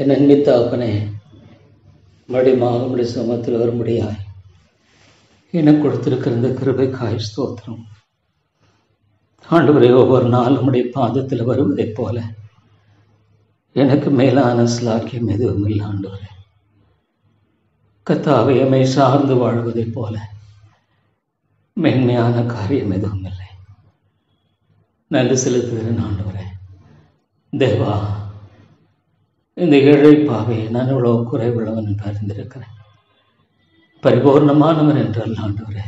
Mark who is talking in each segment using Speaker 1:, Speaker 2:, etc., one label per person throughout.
Speaker 1: என் அன்பித்தாப்பனே, மடிமாக உடைய சமத்தில் வரும்படியாய் எனக்கு கொடுத்திருக்கிற இந்த கிருபைக்காய் ஸ்தோத்திரம். ஆண்டவரே, ஒவ்வொரு நாளும் உடைய பாதத்தில் வருவதைப் போல எனக்கு மேலான ஸ்லாக்கியம் எதுவும் இல்லை. ஆண்டவரே, கர்த்தாவே, எம்மை சார்ந்து வாழ்வதைப் போல மேன்மையான காரியம் எதுவும் இல்லை. நன்றி செலுத்துகிறேன் ஆண்டவரே. தேவா, இந்த ஏழை பாவை நான் இவ்வளவு குறைவுள்ளவன் என்று அறிந்திருக்கிறேன். பரிபூர்ணமானவன் என்றால் ஆண்டவரே,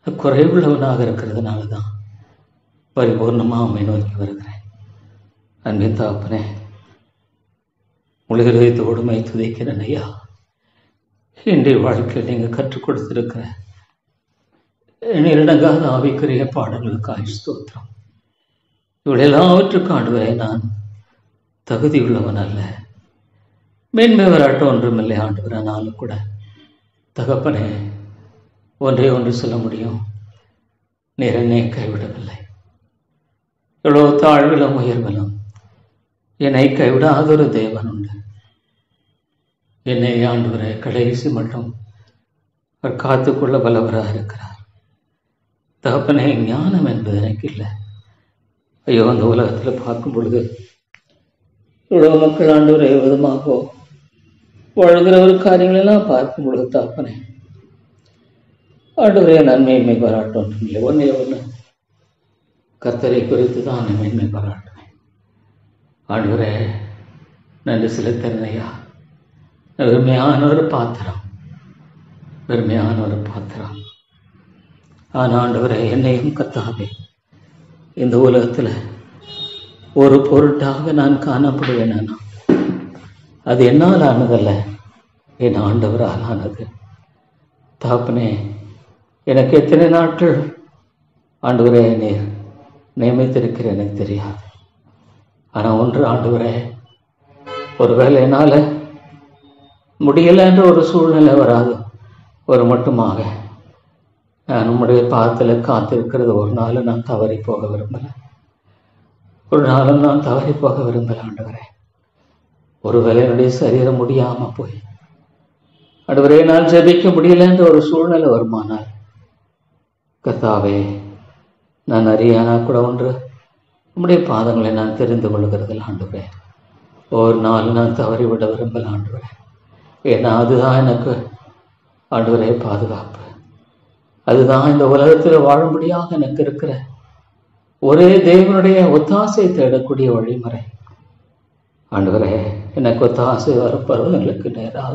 Speaker 1: குறைவுள்ளவனாக இருக்கிறதுனால தான் பரிபூர்ணமாக உம்மை நோக்கி வருகிறேன். அன்பின் தகப்பனே, உலகத்தோடு மை துதிக்கிறேன் ஐயா. இன்றைய வாழ்க்கையில் நீங்கள் கற்றுக் கொடுத்திருக்கிற எண்ணிலடங்காத ஆவிக்குரிய பாடங்களுக்காய் ஸ்தோத்திரம். இவள் எல்லாவற்றுக்கும் ஆண்டவரே, நான் தகுதியுள்ளவன் அல்ல, மேன்மை வராட்டம் ஒன்றுமில்லை ஆண்டவர். ஆனாலும் கூட தகப்பனே, ஒன்றே ஒன்று சொல்ல முடியும், நீர் என்னை கைவிடவில்லை. எவ்வளோ தாழ்விலும் உயர்விலும் என்னை கைவிடாதொரு தேவன் உண்டு. என்னை ஆண்டவரை கடைசி மட்டும் அவர் காத்துக்கொள்ள வல்லவராக இருக்கிறார். தகப்பனே, ஞானம் என்பது எனக்கு இல்லை. ஐயோ, அந்த உலகத்தில் பார்க்கும் பொழுது இவ்வளோ மக்கள் ஆண்டவரை விதமாக வாழ்கிற ஒரு காரியங்களெல்லாம் பார்க்கும் பொழுது தகப்பனே, ஆண்டவரே, நன்மையை பாராட்டும் இல்லை. ஒன்றே ஒன்று, கர்த்தரை குறித்து தான் மேன்மை பாராட்டுவேன். ஆண்டவரே, நன்றி செலுத்தினையா. வெறுமையான ஒரு பாத்திரம், வெறுமையான ஒரு பாத்திரம். ஆனால் ஆண்டவரே, என்னையும் கர்த்தாவே, இந்த உலகத்தில் ஒரு பொருட்டாக நான் காணப்படுவேன். அது என்னால் ஆனதல்ல, என் ஆண்டவரால் ஆனது. தகப்பனே, எனக்கு எத்தனை நாட்கள் ஆண்டவரே நீர் நியமித்திருக்கிற எனக்கு தெரியாது. ஆனால் ஒன்று ஆண்டவரே, ஒருவேளை என்னால் முடியலை என்ற ஒரு சூழ்நிலை வராது ஒரு மட்டுமாக நான் உம்முடைய பாதத்தில் காத்திருக்கிறது. ஒரு நாளும் நான் தவறி போக விரும்பலை, ஒரு நாளும் நான் தவறி போக விரும்பலை ஆண்டவரே. ஒருவேளை என்னுடைய சரீரம் முடியாமல் போய் ஆண்டவரே நான் ஜெபிக்க முடியல என்ற ஒரு சூழ்நிலை வருமானால் கர்த்தாவே, நான் அறியானா கூட ஒன்று உம்முடைய பாதங்களை நான் தெரிந்து கொள்கிறதில் ஆண்டவரே, ஒரு நாள் நான் தவறிவிட விரும்பல ஆண்டவரே. ஏன்னா அதுதான் எனக்கு ஆண்டவரே பாதுகாப்பு. அதுதான் இந்த உலகத்தில் வாழும்படியாக எனக்கு இருக்கிற ஒரே தேவனுடைய ஒத்தாசை தேடக்கூடிய வழிமுறை. ஆண்டவரே, எனக்கு ஒத்தாசை வரும் பருவங்களுக்கு நேராக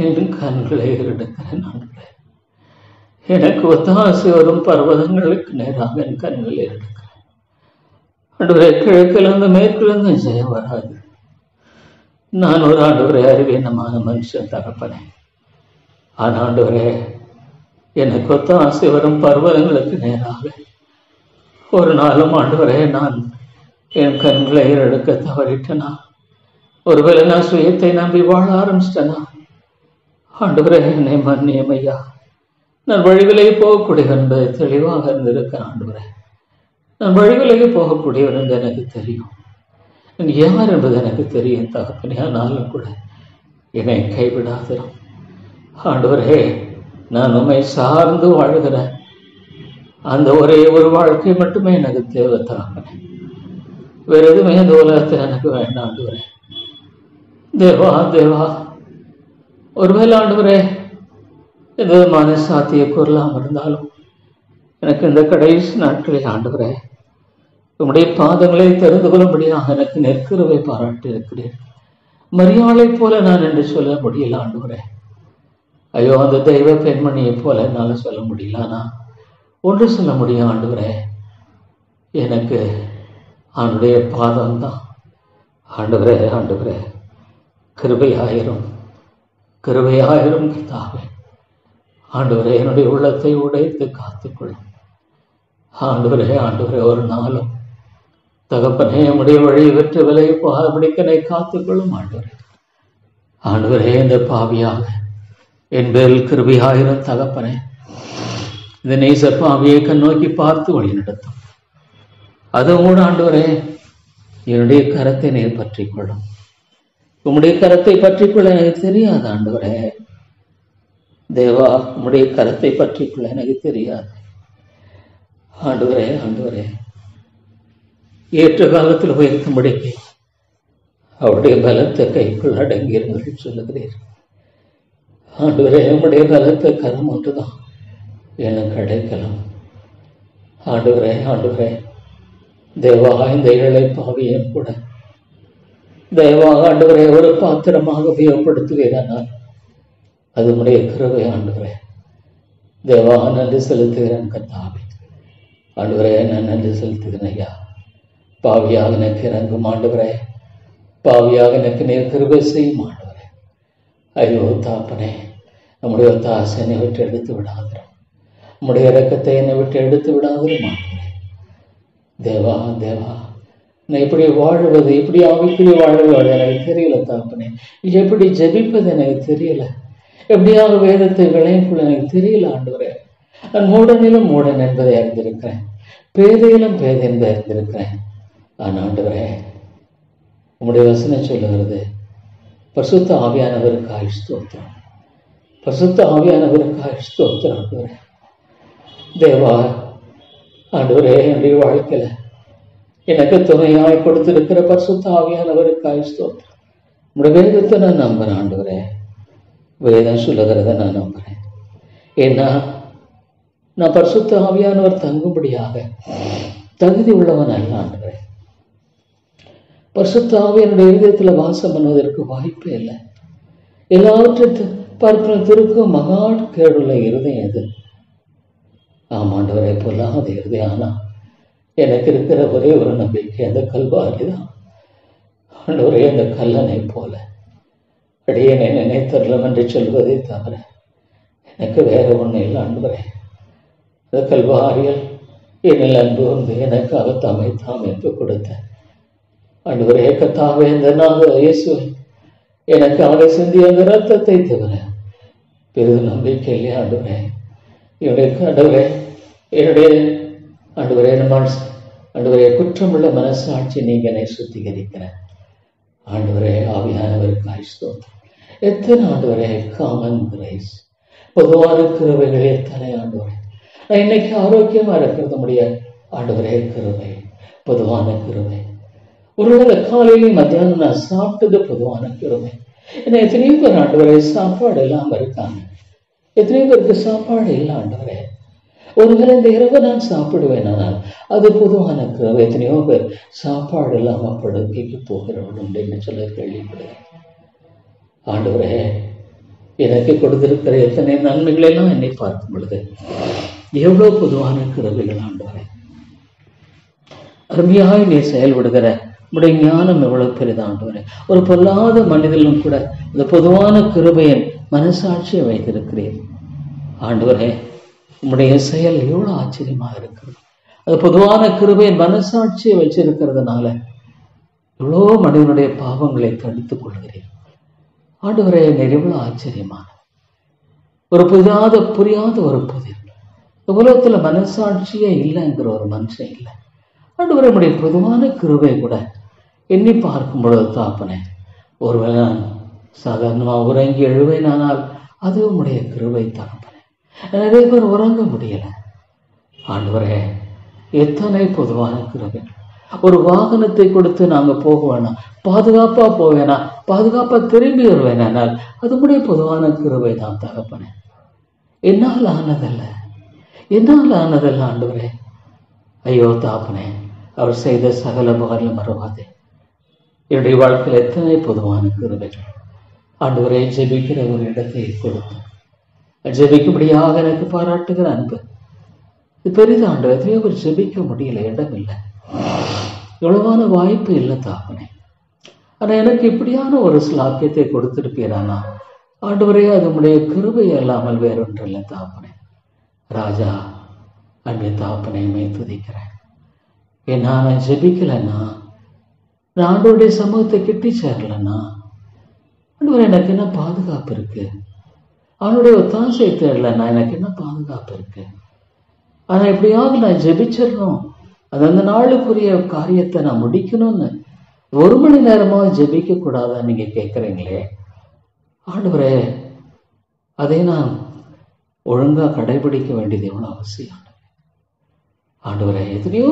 Speaker 1: என் கண்களை எடுக்கிறேன் ஆண்டவரே. எனக்கு ஒத்தாசை வரும் பர்வதங்களுக்கு நேராக என் கண்களை எடுக்கிறேன் ஆண்டவரே. கிழக்கிலிருந்து மேற்கிலிருந்து ஜெயம் வராது. நான் ஒரு ஆண்டவரே அறிவீனமான மனுஷன் தகப்பனே. ஆனால் ஆண்டவரே, எனக்கு ஒத்தாசை வரும் பர்வதங்களுக்கு நேராக ஒரு நாளும் ஆண்டவரே நான் என் கண்களை எடுக்க தவறிட்டனா, ஒருவேளை நான் சுயத்தை நம்பி வாழ ஆரம்பிச்சிட்டனா, ஆண்டவரே என்னை மன்னியும் ஐயா. நான் வழிவிலேயே போகக்கூடியவன் என்பதை தெளிவாக இருந்திருக்கேன் ஆண்டவரே. நான் வழிவிலேயே போகக்கூடியவன் என்று எனக்கு தெரியும், யார் என்பது எனக்கு தெரியும் தகப்பனே. ஆனாலும் கூட என்னை கைவிடாதிரும் ஆண்டவரே. நான் உம்மை சார்ந்து வாழ்கிறேன். அந்த ஒரே ஒரு வாழ்க்கை மட்டுமே எனக்கு தேவை தகப்பனே. வேற எதுவுமே இந்த உலகத்தில் எனக்கு வேண்டாம் ஆண்டவரே. தேவா தேவா, ஒருவேளை ஆண்டவரே எந்த விதமான சாத்திய கூறலாம் இருந்தாலும் எனக்கு இந்த கடைசி நாட்களில் ஆண்டவரே உம்முடைய பாதங்களை தெரிந்து கொள்ளும்படியாக எனக்கு நெற்கிருவை பாராட்டி இருக்கிறேன். மரியாதை போல நான் என்று சொல்ல முடியல ஆண்டவரே. ஐயோ, அந்த தெய்வ பெண்மணியை போல என்னால் சொல்ல முடியல. ஆனால் ஒன்று சொல்ல முடியும் ஆண்டவரே, எனக்கு அவனுடைய பாதம்தான் ஆண்டவரே. ஆண்டவரே, கிருபையாயிரும் கிருபையாயிரும் கர்த்தாவே. ஆண்டவரே, என்னுடைய உள்ளத்தை உடைத்து காத்துக்கொள்ளும் ஆண்டவரே. ஆண்டவரே, ஒரு நாளும் தகப்பனே உடைய வழியை விட்டு விலகி போகாதபடிக்கனை காத்துக்கொள்ளும் ஆண்டவரே. ஆண்டவரே, இந்த பாவியாக என் பேரில் கிருபையாயிரும் தகப்பனே. இந்த நேச பாவியை கண்ணோக்கி பார்த்து வழி நடத்தும். அதுவும் கூட ஆண்டவரே என்னுடைய கரத்தை நீர் பற்றிக் கொள்ளும். உம்முடைய கரத்தை பற்றிக்கொள்ள எனக்கு தெரியாது ஆண்டவரே. தேவா, உம்முடைய கரத்தை பற்றிக்கொள்ள எனக்கு தெரியாது ஆண்டவரே. ஆண்டவரே, ஏற்ற காலத்தில் உயர்த்தும்படிக்கு அவருடைய பலத்த கைக்குள் அடங்கியிருங்கள் சொல்லுகிறீர் ஆண்டவரே. உம்முடைய பலத்த கரம் ஒன்றுதான் எனக்கு அடைக்கலாம் ஆண்டவரே. ஆண்டவரே, தேவா, இந்த ஏழை பாவியும் கூட தேவா ஆண்டவரே ஒரு பாத்திரமாக உபயோகப்படுத்துகிறேனால் அது உம்முடைய கிருபை ஆண்டவரே. தேவா, நன்றி செலுத்துகிறேன் கர்த்தாவே. ஆண்டவரே, நான் நன்றி செலுத்துகிறேன் ஐயா. பாவியாக எனக்கு இறங்கும் ஆண்டவரே. பாவியாக எனக்கு நீர் கிருபை செய்யும் ஆண்டவரே. ஐயோ தாப்பனே, நம்முடைய ஒத்தாசை என்னை விட்டு எடுத்து விடாதிரும். நம்முடைய இரக்கத்தை என்னை விட்டு எடுத்து விடாதிரும் ஆண்டவரே. தேவா தேவா, நான் எப்படி வாழ்வது, எப்படி ஆவிக்குரிய வாழ்வது எனக்கு தெரியல தாப்பனே. எப்படி ஜெபிப்பது எனக்கு தெரியல. எப்படியாக வேதத்தை விளையக்குள்ள எனக்கு தெரியல ஆண்டவரே. நான் மூடனிலும் மூடன் என்பதை அறிந்திருக்கிறேன், பேதையிலும் பேதை என்பதை அறிந்திருக்கிறேன். ஆனால் ஆண்டவரே, உம்முடைய வசனம் சொல்லுகிறது, பரிசுத்த ஆவியானவருக்காக ஸ்தோத்திரம், பரிசுத்த ஆவியானவருக்காக ஸ்தோத்திரம் ஆண்டவரே. தேவா ஆண்டவரே, என்னுடைய வாழ்க்கையில எனக்கு துணையாய் கொடுத்திருக்கிற பரிசுத்த ஆவியானவருக்காக ஸ்தோத்திரம். உம்முடைய வேதத்தை நான் நம்புறேன் ஆண்டவரே. வேதம் சொல்லுகிறத நான் நம்புறேன். ஏன்னா நான் பரிசுத்த ஆவியானவர் தங்கும்படியாக தகுதி உள்ளவன் அல்ல ஆண்டவரே. பரிசுத்த ஆவியானுடைய இதயத்துல வாசம் பண்ணுவதற்கு வாய்ப்பே இல்லை. எல்லாவற்றையும் பார்க்கிற திருக்கும் மகா கேடுள்ள இருதயம் எது? ஆமாண்டவரை பொல்லாத இருதயம். ஆனா எனக்கு இருக்கிற ஒரே ஒரு நம்பிக்கை அந்த கல்வாரி தான் ஆண்டவரே. அந்த கல்லனை போல அடியனை நினைத்தரலாம் என்று சொல்வதை தவிர எனக்கு வேற ஒன்றும் இல்லை ஆண்டவரே. அந்த கல்வாரியில் என்னில் அன்பு வந்து எனக்காக தம்மை தாம் என்று கொடுத்த ஆண்டவரே கர்த்தாவே, இந்த நாள் இயேசுவை எனக்கு அவரை சிந்திய அந்த ரத்தத்தை தவிர பெரிதும் நம்பிக்கை இல்லையா ஆண்டவரே. என்னுடைய ஆண்டவரே, என்னுடைய ஆண்டவரே ஆண்டவரே குற்றமுள்ள மனசாட்சி நீங்க என்னை சுத்திகரிக்கிற ஆண்டவரே. ஆவியானவருக்காய் ஸ்தோத்திரம். எத்தனை ஆண்டவரே காமன் கிரேஸ், பொதுவான கிருபைகள் எத்தனை ஆண்டவரே. நான் இன்னைக்கு ஆரோக்கியமா இருக்கிறது முடியாது ஆண்டவரே. கிருபை, பொதுவான கிருபை. ஒருவேளை காலையிலும் மத்தியானம் நான் சாப்பிட்டது பொதுவான கிருபை. ஏன்னா எத்தனையோ பேர் ஆண்டவரே சாப்பாடு இல்லாம இருக்காங்க. எத்தனையோ பேருக்கு சாப்பாடு இல்லை ஆண்டவரே. ஒருவேளை இந்த இரவு நான் சாப்பிடுவேன், ஆனால் அது பொதுவான கிருபை. எத்தனையோ பேர் சாப்பாடு இல்லாம படுக்கைக்கு போகிறவர்கள் உண்டு என்று சொல்ல கேள்விப்படுகிறேன் ஆண்டவரே. எனக்கு கொடுத்திருக்கிற எத்தனை நன்மைகளெல்லாம் என்னை பார்க்கும் பொழுது எவ்வளவு பொதுவான கிருபைகள் ஆண்டவரே. அருமையாய் நீ செயல்படுகிற உடைய ஞானம் எவ்வளவு பெரிது ஆண்டவரே. ஒரு பொல்லாத மனிதனும் கூட இந்த பொதுவான கிருபையின் மனசாட்சியை வைத்திருக்கிறேன் ஆண்டவரே. உம்முடைய செயல் எவ்வளவு ஆச்சரியமாக இருக்கிறது. அது பொதுவான கிருபையின் மனசாட்சியை வச்சிருக்கிறதுனால எவ்வளோ மனிதனுடைய பாவங்களை தடுத்துக் கொள்கிறேன் ஆண்டவரே. எவ்வளவு ஆச்சரியமான ஒரு புரியாத ஒரு புதிர். உலகத்துல மனசாட்சியே இல்லைங்கிற ஒரு மனுஷன் இல்லை ஆண்டவரே. நம்முடைய பொதுவான கிருபை கூட எண்ணி பார்க்கும் பொழுது தாப்பனே, ஒருவேளை நான் சாதாரணமாக உறங்கி எழுவேன், ஆனால் அது உம்முடைய கிருபை தாப்பனே. நிறைய பேர் உறங்க முடியல ஆண்டவரே. எத்தனை பொதுவான கிருபை. ஒரு வாகனத்தை கொடுத்து நாங்க போக வேணாம், பாதுகாப்பா போவேனா, பாதுகாப்பா திரும்பி வருவேன், ஆனால் அது உம்முடைய பொதுவான கிருபை தான் தகப்பனே. என்னால் ஆனதல்ல, என்னால் ஆனதல்ல ஆண்டவரே. ஐயோ தாப்பனே, அவர் செய்த சகல உபகாரம் மறவாதே. என்னுடைய வாழ்க்கையில் எத்தனை பொதுவான கிருபைகள் ஆண்டவரே. ஜெபிக்கிற ஒரு இடத்தை கொடுத்து ஜெபிக்கும்படியாக எனக்கு பாராட்டுகிற அன்பு இது பெரிது ஆண்டவர். எத்தனையோ ஒரு ஜெபிக்க முடியல, இடம் இல்லை, எவ்வளவான வாய்ப்பு இல்லை தாப்பனே. ஆனா எனக்கு இப்படியான ஒரு ஸ்லாக்கியத்தை கொடுத்திருப்பீரானா ஆண்டவரே, அது உம்முடைய கிருபை அல்லாமல் வேறொன்றில்லை தாப்பனே. ராஜா அன்பே தாப்பனை துதிக்கிறேன். ஏன்னா நான் ஜெபிக்கலைன்னா, நான் ஆண்டவருடைய சமூகத்தை கிட்டி சேரலன்னா ஆண்டவர் எனக்கு என்ன பாதுகாப்பு இருக்கு? அவனுடைய ஒத்தாசையை தேடலைன்னா எனக்கு என்ன பாதுகாப்பு இருக்கு? ஆனா எப்படியாவது நான் ஜெபிச்சிடணும், அது அந்த நாளுக்குரிய காரியத்தை நான் முடிக்கணும்னு 1 மணி நேரமா ஜெபிக்க கூடாதான்னு நீங்க கேட்குறீங்களே. ஆண்டவரே, அதை நான் ஒழுங்கா கடைபிடிக்க வேண்டியது எவ்வளவு அவசியம். ஆண்டவரே, எத்தனையோ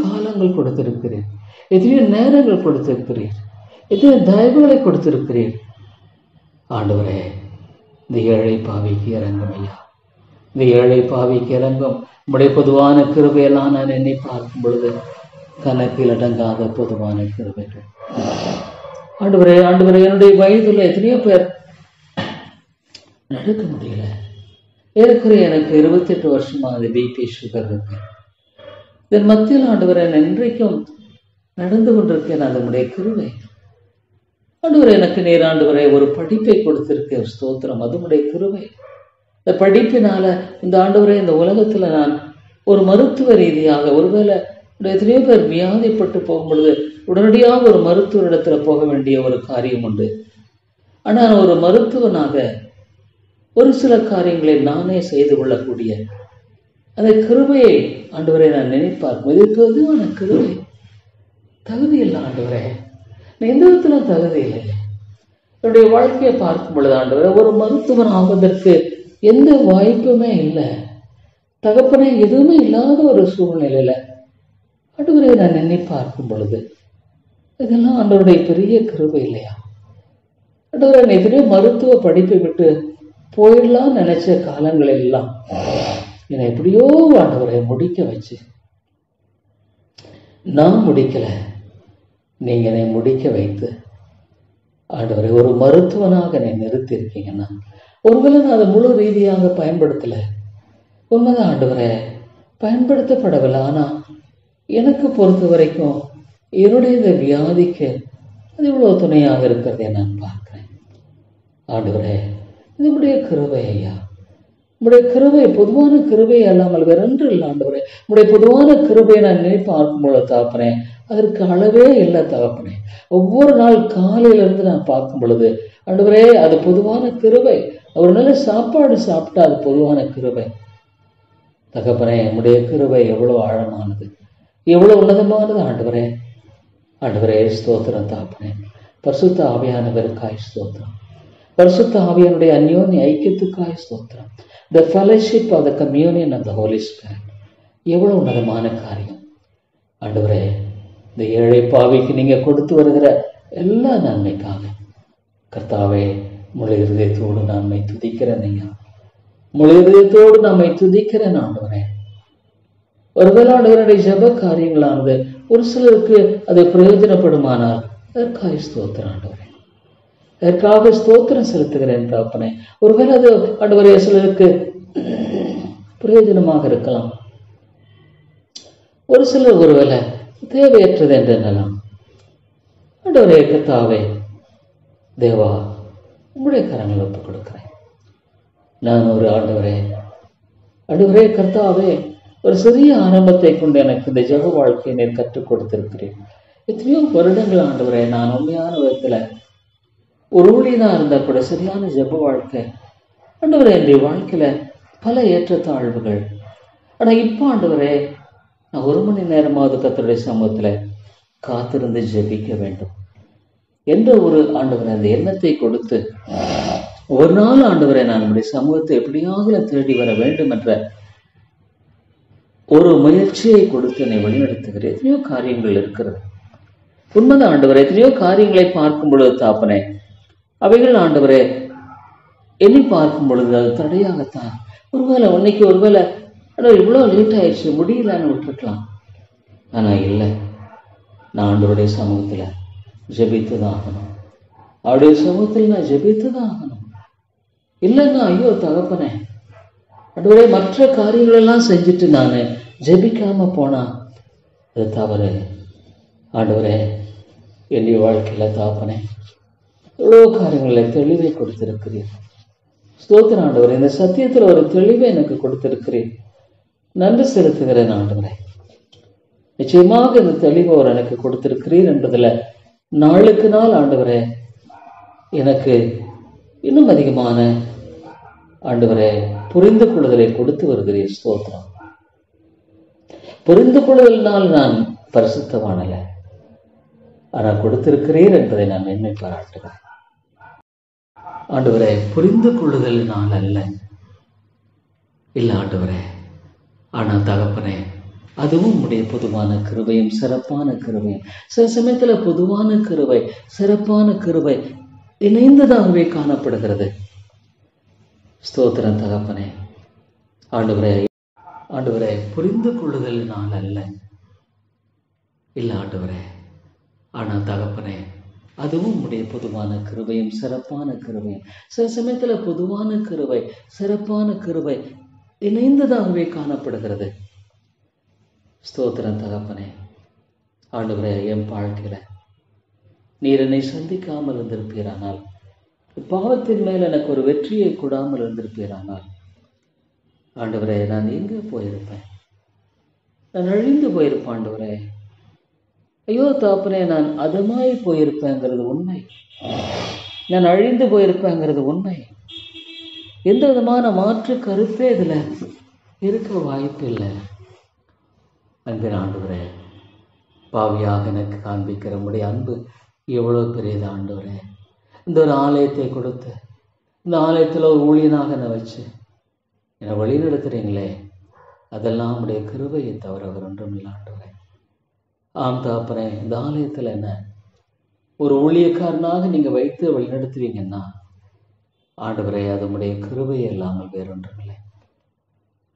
Speaker 1: காலங்கள் கொடுத்திருக்கிறீர், எத்தனையோ நேரங்கள் கொடுத்திருக்கிறீர், எத்தனையோ தயவுகளை கொடுத்திருக்கிறீர். ஆண்டவரே, இந்த ஏழை பாவிக்கு இறங்கும் ஐயா, இந்த ஏழை பாவிக்கு இறங்கும். உடைய பொதுவான கிருபையெல்லாம் நான் எண்ணி பார்க்கும் பொழுது கணக்கில் அடங்காத பொதுவான கிருபைகள். ஆண்டவரே, ஆண்டவரே, என்னுடைய வயதுல எத்தனையோ பேர் நடக்க முடியல. ஏற்கனவே எனக்கு 28 வருஷமா அது பிபி சுகர் இருக்கு. இதன் மத்தியில் ஆண்டவரே, நான் இன்றைக்கும் நடந்து கொண்டிருக்கேன். அது உடைய கிருபை. ஆண்டவரே, எனக்கு நீர் ஆண்டவரே ஒரு படிப்பை கொடுத்திருக்க ஸ்தோத்திரம், அது உடைய கிருபை. இந்த படிப்பினால இந்த ஆண்டவரே, இந்த உலகத்துல நான் ஒரு மருத்துவ ரீதியாக, ஒருவேளை எத்தனையோ பேர் வியாதிப்பட்டு போகும் பொழுது உடனடியாக ஒரு மருத்துவரிடத்துல போக வேண்டிய ஒரு காரியம் உண்டு. ஆனால் ஒரு மருத்துவனாக ஒரு சில காரியங்களை நானே செய்து கொள்ளக்கூடிய அந்த கிருபையை ஆண்டவரை நான் நினைப்பார்க்கும். இது பொதுவான கிருபை. தகுதி இல்லை ஆண்டவரே, நான் எந்த விதத்துல தகுதி இல்லை. என்னுடைய வாழ்க்கையை பார்க்கும் பொழுது ஆண்டவரே, ஒரு மருத்துவன் ஆவதற்கு எந்த வாய்ப்புமே இல்லை. தகப்பனே, எதுவுமே இல்லாத ஒரு சூழ்நிலையில ஆண்டவரை நான் எண்ணி பார்க்கும் பொழுது இதெல்லாம் ஆண்டவருடைய பெரிய கிருபை இல்லையா? ஆண்டவரை, நான் எத்தனையோ மருத்துவ படிப்பை விட்டு போயிடலாம் நினைச்ச காலங்கள் எல்லாம் என்னை எப்படியோ ஆண்டவரை முடிக்க வச்சு, நான் முடிக்கல, நீங்க என்னை முடிக்க வைத்து ஆண்டவரை ஒரு மருத்துவனாக என்னை நிறுத்தியிருக்கீங்கன்னா, ஒருவேளை நான் அதை முழு ரீதியாக பயன்படுத்தல, உண்மைதான் ஆண்டவரை, பயன்படுத்தப்படவில்லை. ஆனா எனக்கு பொறுத்த வரைக்கும் என்னுடைய இந்த வியாதிக்கு அது இவ்வளவு துணையாக இருக்கிறதை நான் பார்க்கிறேன். ஆண்டவரே, இது உடைய கிருபை ஐயா. உடைய கிருபை பொதுவான கிருபை அல்லாமல் வேறொன்று இல்லை ஆண்டவரே. உடைய பொதுவான கிருபையை நான் நினைப்பு பார்க்கும் பொழுது தகப்பனே, அதற்கு அளவே இல்லை தகப்பனே. ஒவ்வொரு நாள் காலையிலிருந்து நான் பார்க்கும் பொழுது ஆண்டவரே, அது பொதுவான கிருபை. ஒரு நல்ல சாப்பாடு சாப்பிட்டா அது பொதுவான கிருபை. தகப்பனே, உடைய கிருபை எவ்வளவு ஆழமானது, எவ்வளவு உன்னதமானது ஆண்டவரே. ஆண்டவரே, ஸ்தோத்திரம் தகப்பனே. பரிசுத்த ஆவியானவருக்காய் ஸ்தோத்திரம். பரிசுத்த ஆவியானுடைய அந்யோன்ய ஐக்கியத்துக்காய் ஸ்தோத்திரம். The fellowship of the communion of the Holy Spirit. எவ்வளவு உன்னதமான காரியம் ஆண்டவரே. இந்த ஏழை பாவிக்கு நீங்க கொடுத்து வருகிற எல்லா நன்மைக்காக கர்த்தாவே, முழு இருதயத்தோடு நம்மை துதிக்கிறேன் ஐயா. முழு இருதயத்தோடு நம்மை துதிக்கிறேன் ஆண்டவரே. ஒருவேளை ஆண்டவருடைய ஜெப காரியங்களானது ஒரு சிலருக்கு அது பிரயோஜனப்படுமானால் அதற்காக ஸ்தோத்திரம் ஆண்டவரே. அதற்காக ஸ்தோத்திரம் செலுத்துகிறேன் தகப்பனே. ஒருவேளை அது ஆண்டவரே சிலருக்கு பிரயோஜனமாக இருக்கலாம், ஒரு சிலர் ஒருவேளை தேவையற்றது என்று எண்ணலாம். ஆண்டவரே கர்த்தாவே, தேவா, உங்களுடைய கரங்களை ஒப்புக் கொடுக்கிறேன். நான் ஒரு ஆண்டவரே கர்த்தாவே, ஒரு சிறிய ஆரம்பத்தை கொண்டு எனக்கு இந்த ஜெப வாழ்க்கையை நீர் கற்றுக் கொடுத்திருக்கிறேன். எத்தனையோ வருடங்கள் ஆண்டவரே, நான் உண்மையான விதத்துல ஒரு ஊழியனா இருந்தா கூட சரியான ஜெப வாழ்க்கை ஆண்டவரே, என்னுடைய வாழ்க்கையில பல ஏற்றத்தாழ்வுகள். ஆனா இப்போ ஆண்டவரே, நான் 1 மணி நேரமாவது கர்த்தருடைய சமூகத்துல காத்திருந்து ஜெபிக்க வேண்டும் என்ற ஒரு ஆண்டவரை அந்த எண்ணத்தை கொடுத்து, ஒரு நாள் ஆண்டவரை நான் நம்முடைய சமூகத்தை எப்படியாக தேடி வர வேண்டும் என்ற ஒரு முயற்சியை கொடுத்து என்னை வழிநடத்துகிற எத்தனையோ காரியங்கள் இருக்கிறது. உண்மைதான் ஆண்டவரே, எத்தனையோ காரியங்களை பார்க்கும் பொழுது தாப்பனே, அவைகள் ஆண்டவரே எண்ணி பார்க்கும் பொழுது அது தடையாகத்தான். ஒருவேளை ஒருவேளை இவ்வளோ லேட் ஆயிடுச்சு, முடியலன்னு விட்டுருக்கலாம். ஆனா இல்லை, நான் ஆண்டவருடைய சமூகத்துல ஜெபித்துதான் ஆகணும். அவருடைய சமூகத்தில் நான் ஜெபித்துதான் ஆகணும். இல்லைன்னா ஐயோ தகப்பனே, ஆண்டவரே மற்ற காரியங்கள் எல்லாம் செஞ்சுட்டு நான் ஜெபிக்காம போனா அது தவறு. ஆண்டவரே, என்னுடைய வாழ்க்கையில தகப்பனே எவ்வளோ காரியங்களை தெளிவை கொடுத்திருக்கிறீர். ஸ்தோத்திரம் ஆண்டவரே. இந்த சத்தியத்துல ஒரு தெளிவை எனக்கு கொடுத்திருக்கிறீர். நன்றி செலுத்துகிறேன் ஆண்டவரே. நிச்சயமாக இந்த தெளிவை அவர் எனக்கு கொடுத்திருக்கிறீர் என்பதுல நாளுக்கு நாள் ஆண்டவரே எனக்கு இன்னும் அதிகமான ஆண்டவரே புரிந்து கொள்ளுதலை கொடுத்து வருகிறீர். ஸ்தோத்திரம். புரிந்து கொள்ளுதலினால் நான் பரிசுத்தவானல்ல, ஆனால் கொடுத்திருக்கிறீர் என்பதை நான் மேன்மை பாராட்டுகிறேன். ஆண்டவரே, புரிந்து கொள்ளுதலினால் அல்ல, இல்லை ஆண்டவரே, ஆனால் தகப்பனே, அதுவும் உடைய பொதுவான கிருபையும் சிறப்பான கிருபையும். சில சமயத்துல பொதுவான கிருபை சிறப்பான கிருபை இணைந்ததாகவே காணப்படுகிறது. ஸ்தோத்திரம் தகப்பனே. ஆண்டவரே, புரிந்து கொள்ளுதலினால் அல்ல, இல்லை ஆண்டவரே, ஆனால் தகப்பனே, அதுவும் உடைய பொதுவான கிருபையும் சிறப்பான கிருபையும். சில சமயத்துல பொதுவான கிருபை சிறப்பான கிருபை இணைந்ததாகவே காணப்படுகிறது. ஸ்தோத்திரம் தகப்பனே. ஆண்டவரே, என் வாழ்க்கையில நீர் என்னை சந்திக்காமல் இருந்திருப்பீரானால், பாவத்தின் மேல் எனக்கு ஒரு வெற்றியை கூடாமல் இருந்திருப்பீரானால், ஆண்டவரே, நான் எங்கே போயிருப்பேன்? நான் அழிந்து போயிருப்பேன் ஆண்டவரே. ஐயோ தாப்பனே, நான் அதமாய் போயிருப்பேங்கிறது உண்மை. நான் அழிந்து போயிருப்பேங்கிறது உண்மை. எந்த விதமான மாற்று கருத்தே இதுல இருக்க வாய்ப்பு இல்லை. அன்பின் ஆண்டவரே, பாவியாக எனக்கு காண்பிக்கிற உடைய அன்பு எவ்வளோ பெரியது ஆண்டவரே. இந்த ஒரு ஆலயத்தை கொடுத்து, இந்த ஆலயத்தில் ஒரு ஊழியனாக என்னை வச்சு என்னை வழி நடத்துறீங்களே, அதெல்லாம் உடைய கிருபையை தவிர அவர் ஒன்றும் இல்லை ஆண்டவரே. ஆம் தாப்பனே, இந்த ஆலயத்தில் என்ன ஒரு ஊழியக்காரனாக நீங்கள் வைத்து வழி நடத்துவீங்கன்னா ஆண்டவரே, அது உடைய கிருபையை இல்லாமல் வேறொன்றுமில்லை,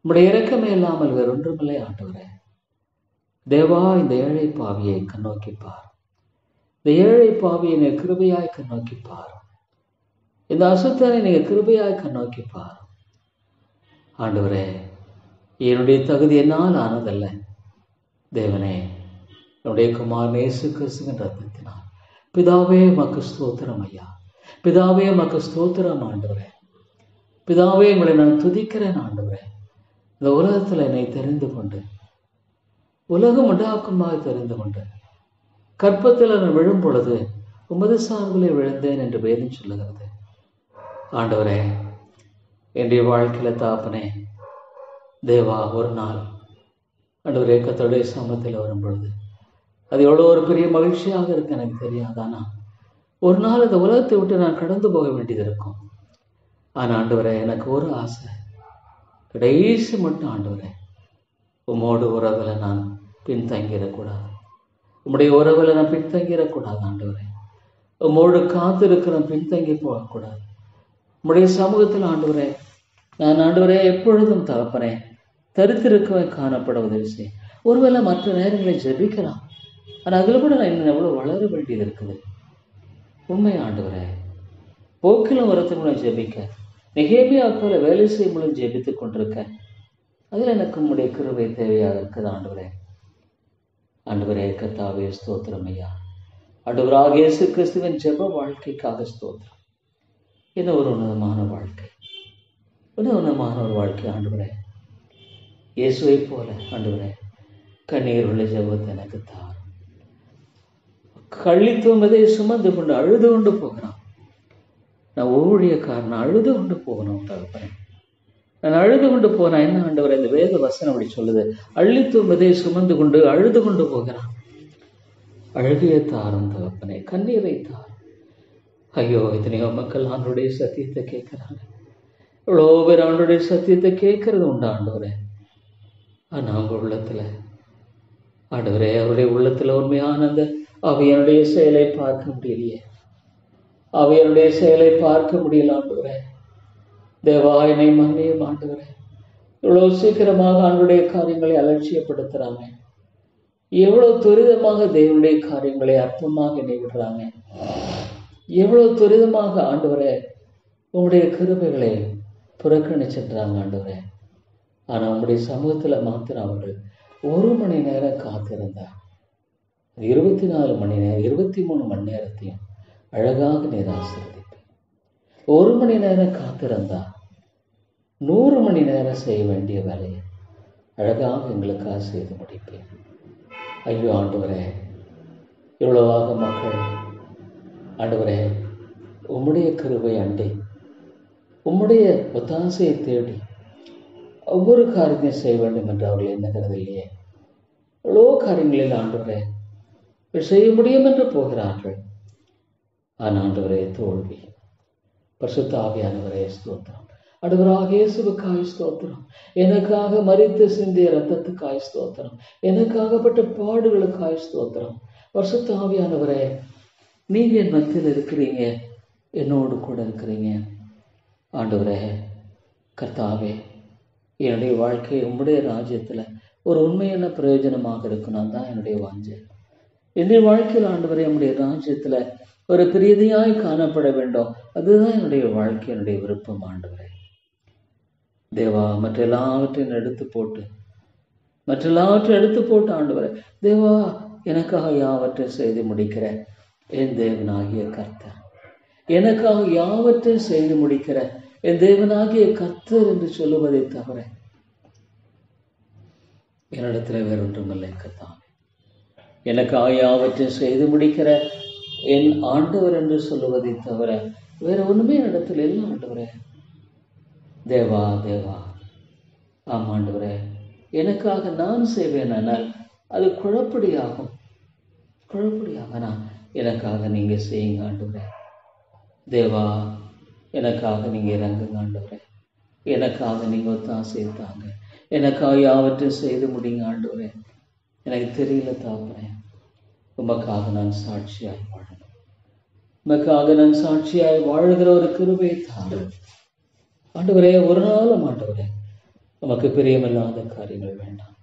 Speaker 1: உடைய இரக்கமே இல்லாமல் வேறொன்றுமில்லை ஆண்டவரே. தேவா, இந்த ஏழை பாவியை கண்ணோக்கிப்பார். இந்த ஏழை பாவியை நீங்கள் கிருபையாய் கண்ணோக்கிப்பார். இந்த அசுத்தனை நீங்கள் கிருபையாய் கண்ணோக்கிப்பார் ஆண்டவரே. என்னுடைய தகுதி என்னால் ஆனதல்ல தேவனே, என்னுடைய குமாரன் இயேசு கிறிஸ்துவின் ரத்தத்தினால். பிதாவே, உமக்கு ஸ்தோத்திரம் ஐயா. பிதாவே, உமக்கு ஸ்தோத்திரம் ஆண்டவரே. பிதாவே, உங்களை நான் துதிக்கிறேன் ஆண்டவரே. இந்த உலகத்தில் என்னை தெரிந்து கொண்டு, உலகம் உண்டாக்குமாக தெரிந்து கொண்டு, கற்பத்தில் நான் விழும் பொழுது உமது சார்பிலே விழுந்தேன் என்று வேதம் சொல்லுகிறது ஆண்டவரே. என்னுடைய வாழ்க்கையில தாப்பனே தேவா, ஒரு நாள் ஆண்டவரே கர்த்தருடைய சமூகத்தில் வரும் பொழுது அது எவ்வளோ ஒரு பெரிய மகிழ்ச்சியாக இருக்கு எனக்கு தெரியாதானா. ஒரு நாள் இந்த உலகத்தை விட்டு நான் கடந்து போக வேண்டியது இருக்கும். ஆனால் ஆண்டவரே, எனக்கு ஒரு ஆசை, கடைசி மட்டும் ஆண்டவரே, உம்மோடு உறவில் நான் பின்தங்கிடக்கூடாது. உம்முடைய உறவில் நான் பின்தங்கிடக்கூடாது ஆண்டவரே. உம்மோடு காத்திருக்கிறேன், பின்தங்கி போகக்கூடாது. உம்முடைய சமூகத்தில் ஆண்டவரே, நான் ஆண்டவரே எப்பொழுதும் தகப்பனே தரித்திருக்கவே காணப்பட உதவி செய். ஒருவேளை மற்ற நேரங்களில் ஜெபிக்கலாம், ஆனால் அதில் கூட நான் இன்னும் எவ்வளோ வளர வேண்டியது இருக்குது. உண்மை ஆண்டவரே, போக்கிலும் வரத்துக்குள்ள ஜெபிக்க, நெகேமியா போல வேலை செய்யும் மூலம் ஜெபித்துக் கொண்டிருக்க, அதில் எனக்கு உம்முடைய கிருபை தேவையாக இருக்குது ஆண்டவரே. ஆண்டவரே கர்த்தாவே ஸ்தோத்திரம் ஐயா. ஆண்டவராக இயேசு கிறிஸ்துவின் ஜெப வாழ்க்கைக்காக ஸ்தோத்திரம். என்ன ஒரு உன்னதமான வாழ்க்கை, உன்னதமான ஒரு வாழ்க்கை ஆண்டவரே. இயேசுவை போல ஆண்டவரே கண்ணீர் உள்ள ஜெபத்தை எனக்கு தார். கள்ளித்துவதை சுமந்து கொண்டு அழுது கொண்டு போகிறான். நான் ஊழியக்காரன் அழுது கொண்டு போகணும் தகப்பனே. நான் அழுது கொண்டு போனேன். என்ன ஆண்டவரே, இந்த வேத வசனம் அப்படி சொல்லுது, அள்ளித்துவதை சுமந்து கொண்டு அழுது கொண்டு போகிறான். அழுகையை தாரும் தகப்பனே, கண்ணீரை தார். ஐயோ, இத்தனையோ மக்கள் ஆண்டவருடைய சத்தியத்தை கேட்கிறாங்க. இவ்வளோ பேர் ஆண்டவருடைய சத்தியத்தை கேட்கறது உண்டு ஆண்டவரே. ஆனால் அவங்க உள்ளத்துல ஆண்டவரே, அவருடைய உள்ளத்துல உண்மையான அந்த அவையனுடைய செயலை பார்க்க முடியலையே. அவையனுடைய செயலை பார்க்க முடியல ஆண்டவரே. தேவா, என்னை மன்னியும் ஆண்டவரே. இவ்வளவு சீக்கிரமாக ஆண்டவருடைய காரியங்களை அலட்சியப்படுத்துறாங்க. எவ்வளவு துரிதமாக தேவனுடைய காரியங்களை அற்பமாக என்னை விடுறாங்க. எவ்வளவு துரிதமாக ஆண்டவரே உங்களுடைய கிருபைகளை புறக்கணிச்சிடுறாங்க ஆண்டவரே. ஆனால் உங்களுடைய சமூகத்தில் மாத்திரம் அவர்கள் 1 மணி நேரம் காத்திருந்தார். 24 மணி நேரம் 23 மணி நேரத்தையும் அழகாக நீர் ஆசீர்வதிப்பேன். 1 மணி நேரம் காத்திருந்தா 100 மணி நேரம் செய்ய வேண்டிய வேலையை அழகாக எங்களுக்காக செய்து முடிப்பேன். ஐயோ ஆண்டவரே, இவ்வளவாக மக்கள் ஆண்டவரே உம்முடைய கிருபை அண்டை உம்முடைய ஒத்தாசையை தேடி ஒவ்வொரு காரியத்தையும் செய்ய வேண்டும் என்று அவர்கள் எண்ணுகிறது இல்லையே. எவ்வளோ காரியங்களில் ஆண்டவரே செய்ய முடியும் என்று போகிறார்கள். ஆனால் ஆண்டவரே தோல்வி. பரிசுத்த ஆவியானவரே ஸ்தோத்திரம். ஆண்டவராக இயேசுவுக்காய் ஸ்தோத்திரம். எனக்காக மரித்து சிந்திய இரத்தத்துக்காய் ஸ்தோத்திரம். எனக்காகப்பட்ட பாடுகளுக்காய் ஸ்தோத்திரம். பரிசுத்த ஆவியானவரே, நீங்க என் மத்தியில் இருக்கிறீங்க, என்னோடு கூட இருக்கிறீங்க. ஆண்டவரே கர்த்தாவே, என்னுடைய வாழ்க்கை உம்முடைய ராஜ்யத்துல ஒரு உண்மையான பிரயோஜனமாக இருக்கணும் தான் என்னுடைய வாஞ்சை. என்னுடைய வாழ்க்கையில் ஆண்டவரே நம்முடைய ராஜ்யத்துல ஒரு பிரீதியாய் காணப்பட வேண்டும். அதுதான் என்னுடைய வாழ்க்கை, என்னுடைய விருப்பம். ஆண்டவரே தேவா, மற்றெல்லாவற்றையும் எடுத்து போட்டு ஆண்டவரே தேவா, எனக்காக யாவற்றை செய்து முடிக்கிற என் தேவனாகிய கர்த்தர், எனக்காக யாவற்றை செய்து முடிக்கிற என் தேவனாகிய கர்த்தர் என்று சொல்லுவதை தவிர என்னிடத்துல வேறொன்றுமில்லை. கர்த்தாவே, எனக்காக யாவற்றை செய்து முடிக்கிற என் ஆண்டவர் என்று சொல்லுவதை தவிர வேற ஒண்ணுமே என்னிடத்துல இல்லை. ஆண்டவரே தேவா தேவா, ஆம் ஆண்டவரே, எனக்காக நான் செய்வேன், ஆனால் அது குழப்படியாகும். நான் எனக்காக நீங்க செய்யுங்க ஆண்டவரே. தேவா, எனக்காக நீங்க இறங்குங்க ஆண்டவரே. எனக்காக நீங்க ஒத்தாசை தாங்க. எனக்காக யாவற்றையும் செய்து முடியுங்க ஆண்டவரே. எனக்கு தெரியல தாப்பனே, உமக்காக நான் சாட்சியாய் வாழணும். உமக்காக நான் சாட்சியாய் வாழ்கிற ஒரு கிருபை தாங்க ஆண்டவரே. ஒரு நாளும் ஆண்டவரே உமக்கு பிரியமில்லாத காரியங்கள் வேண்டாம்.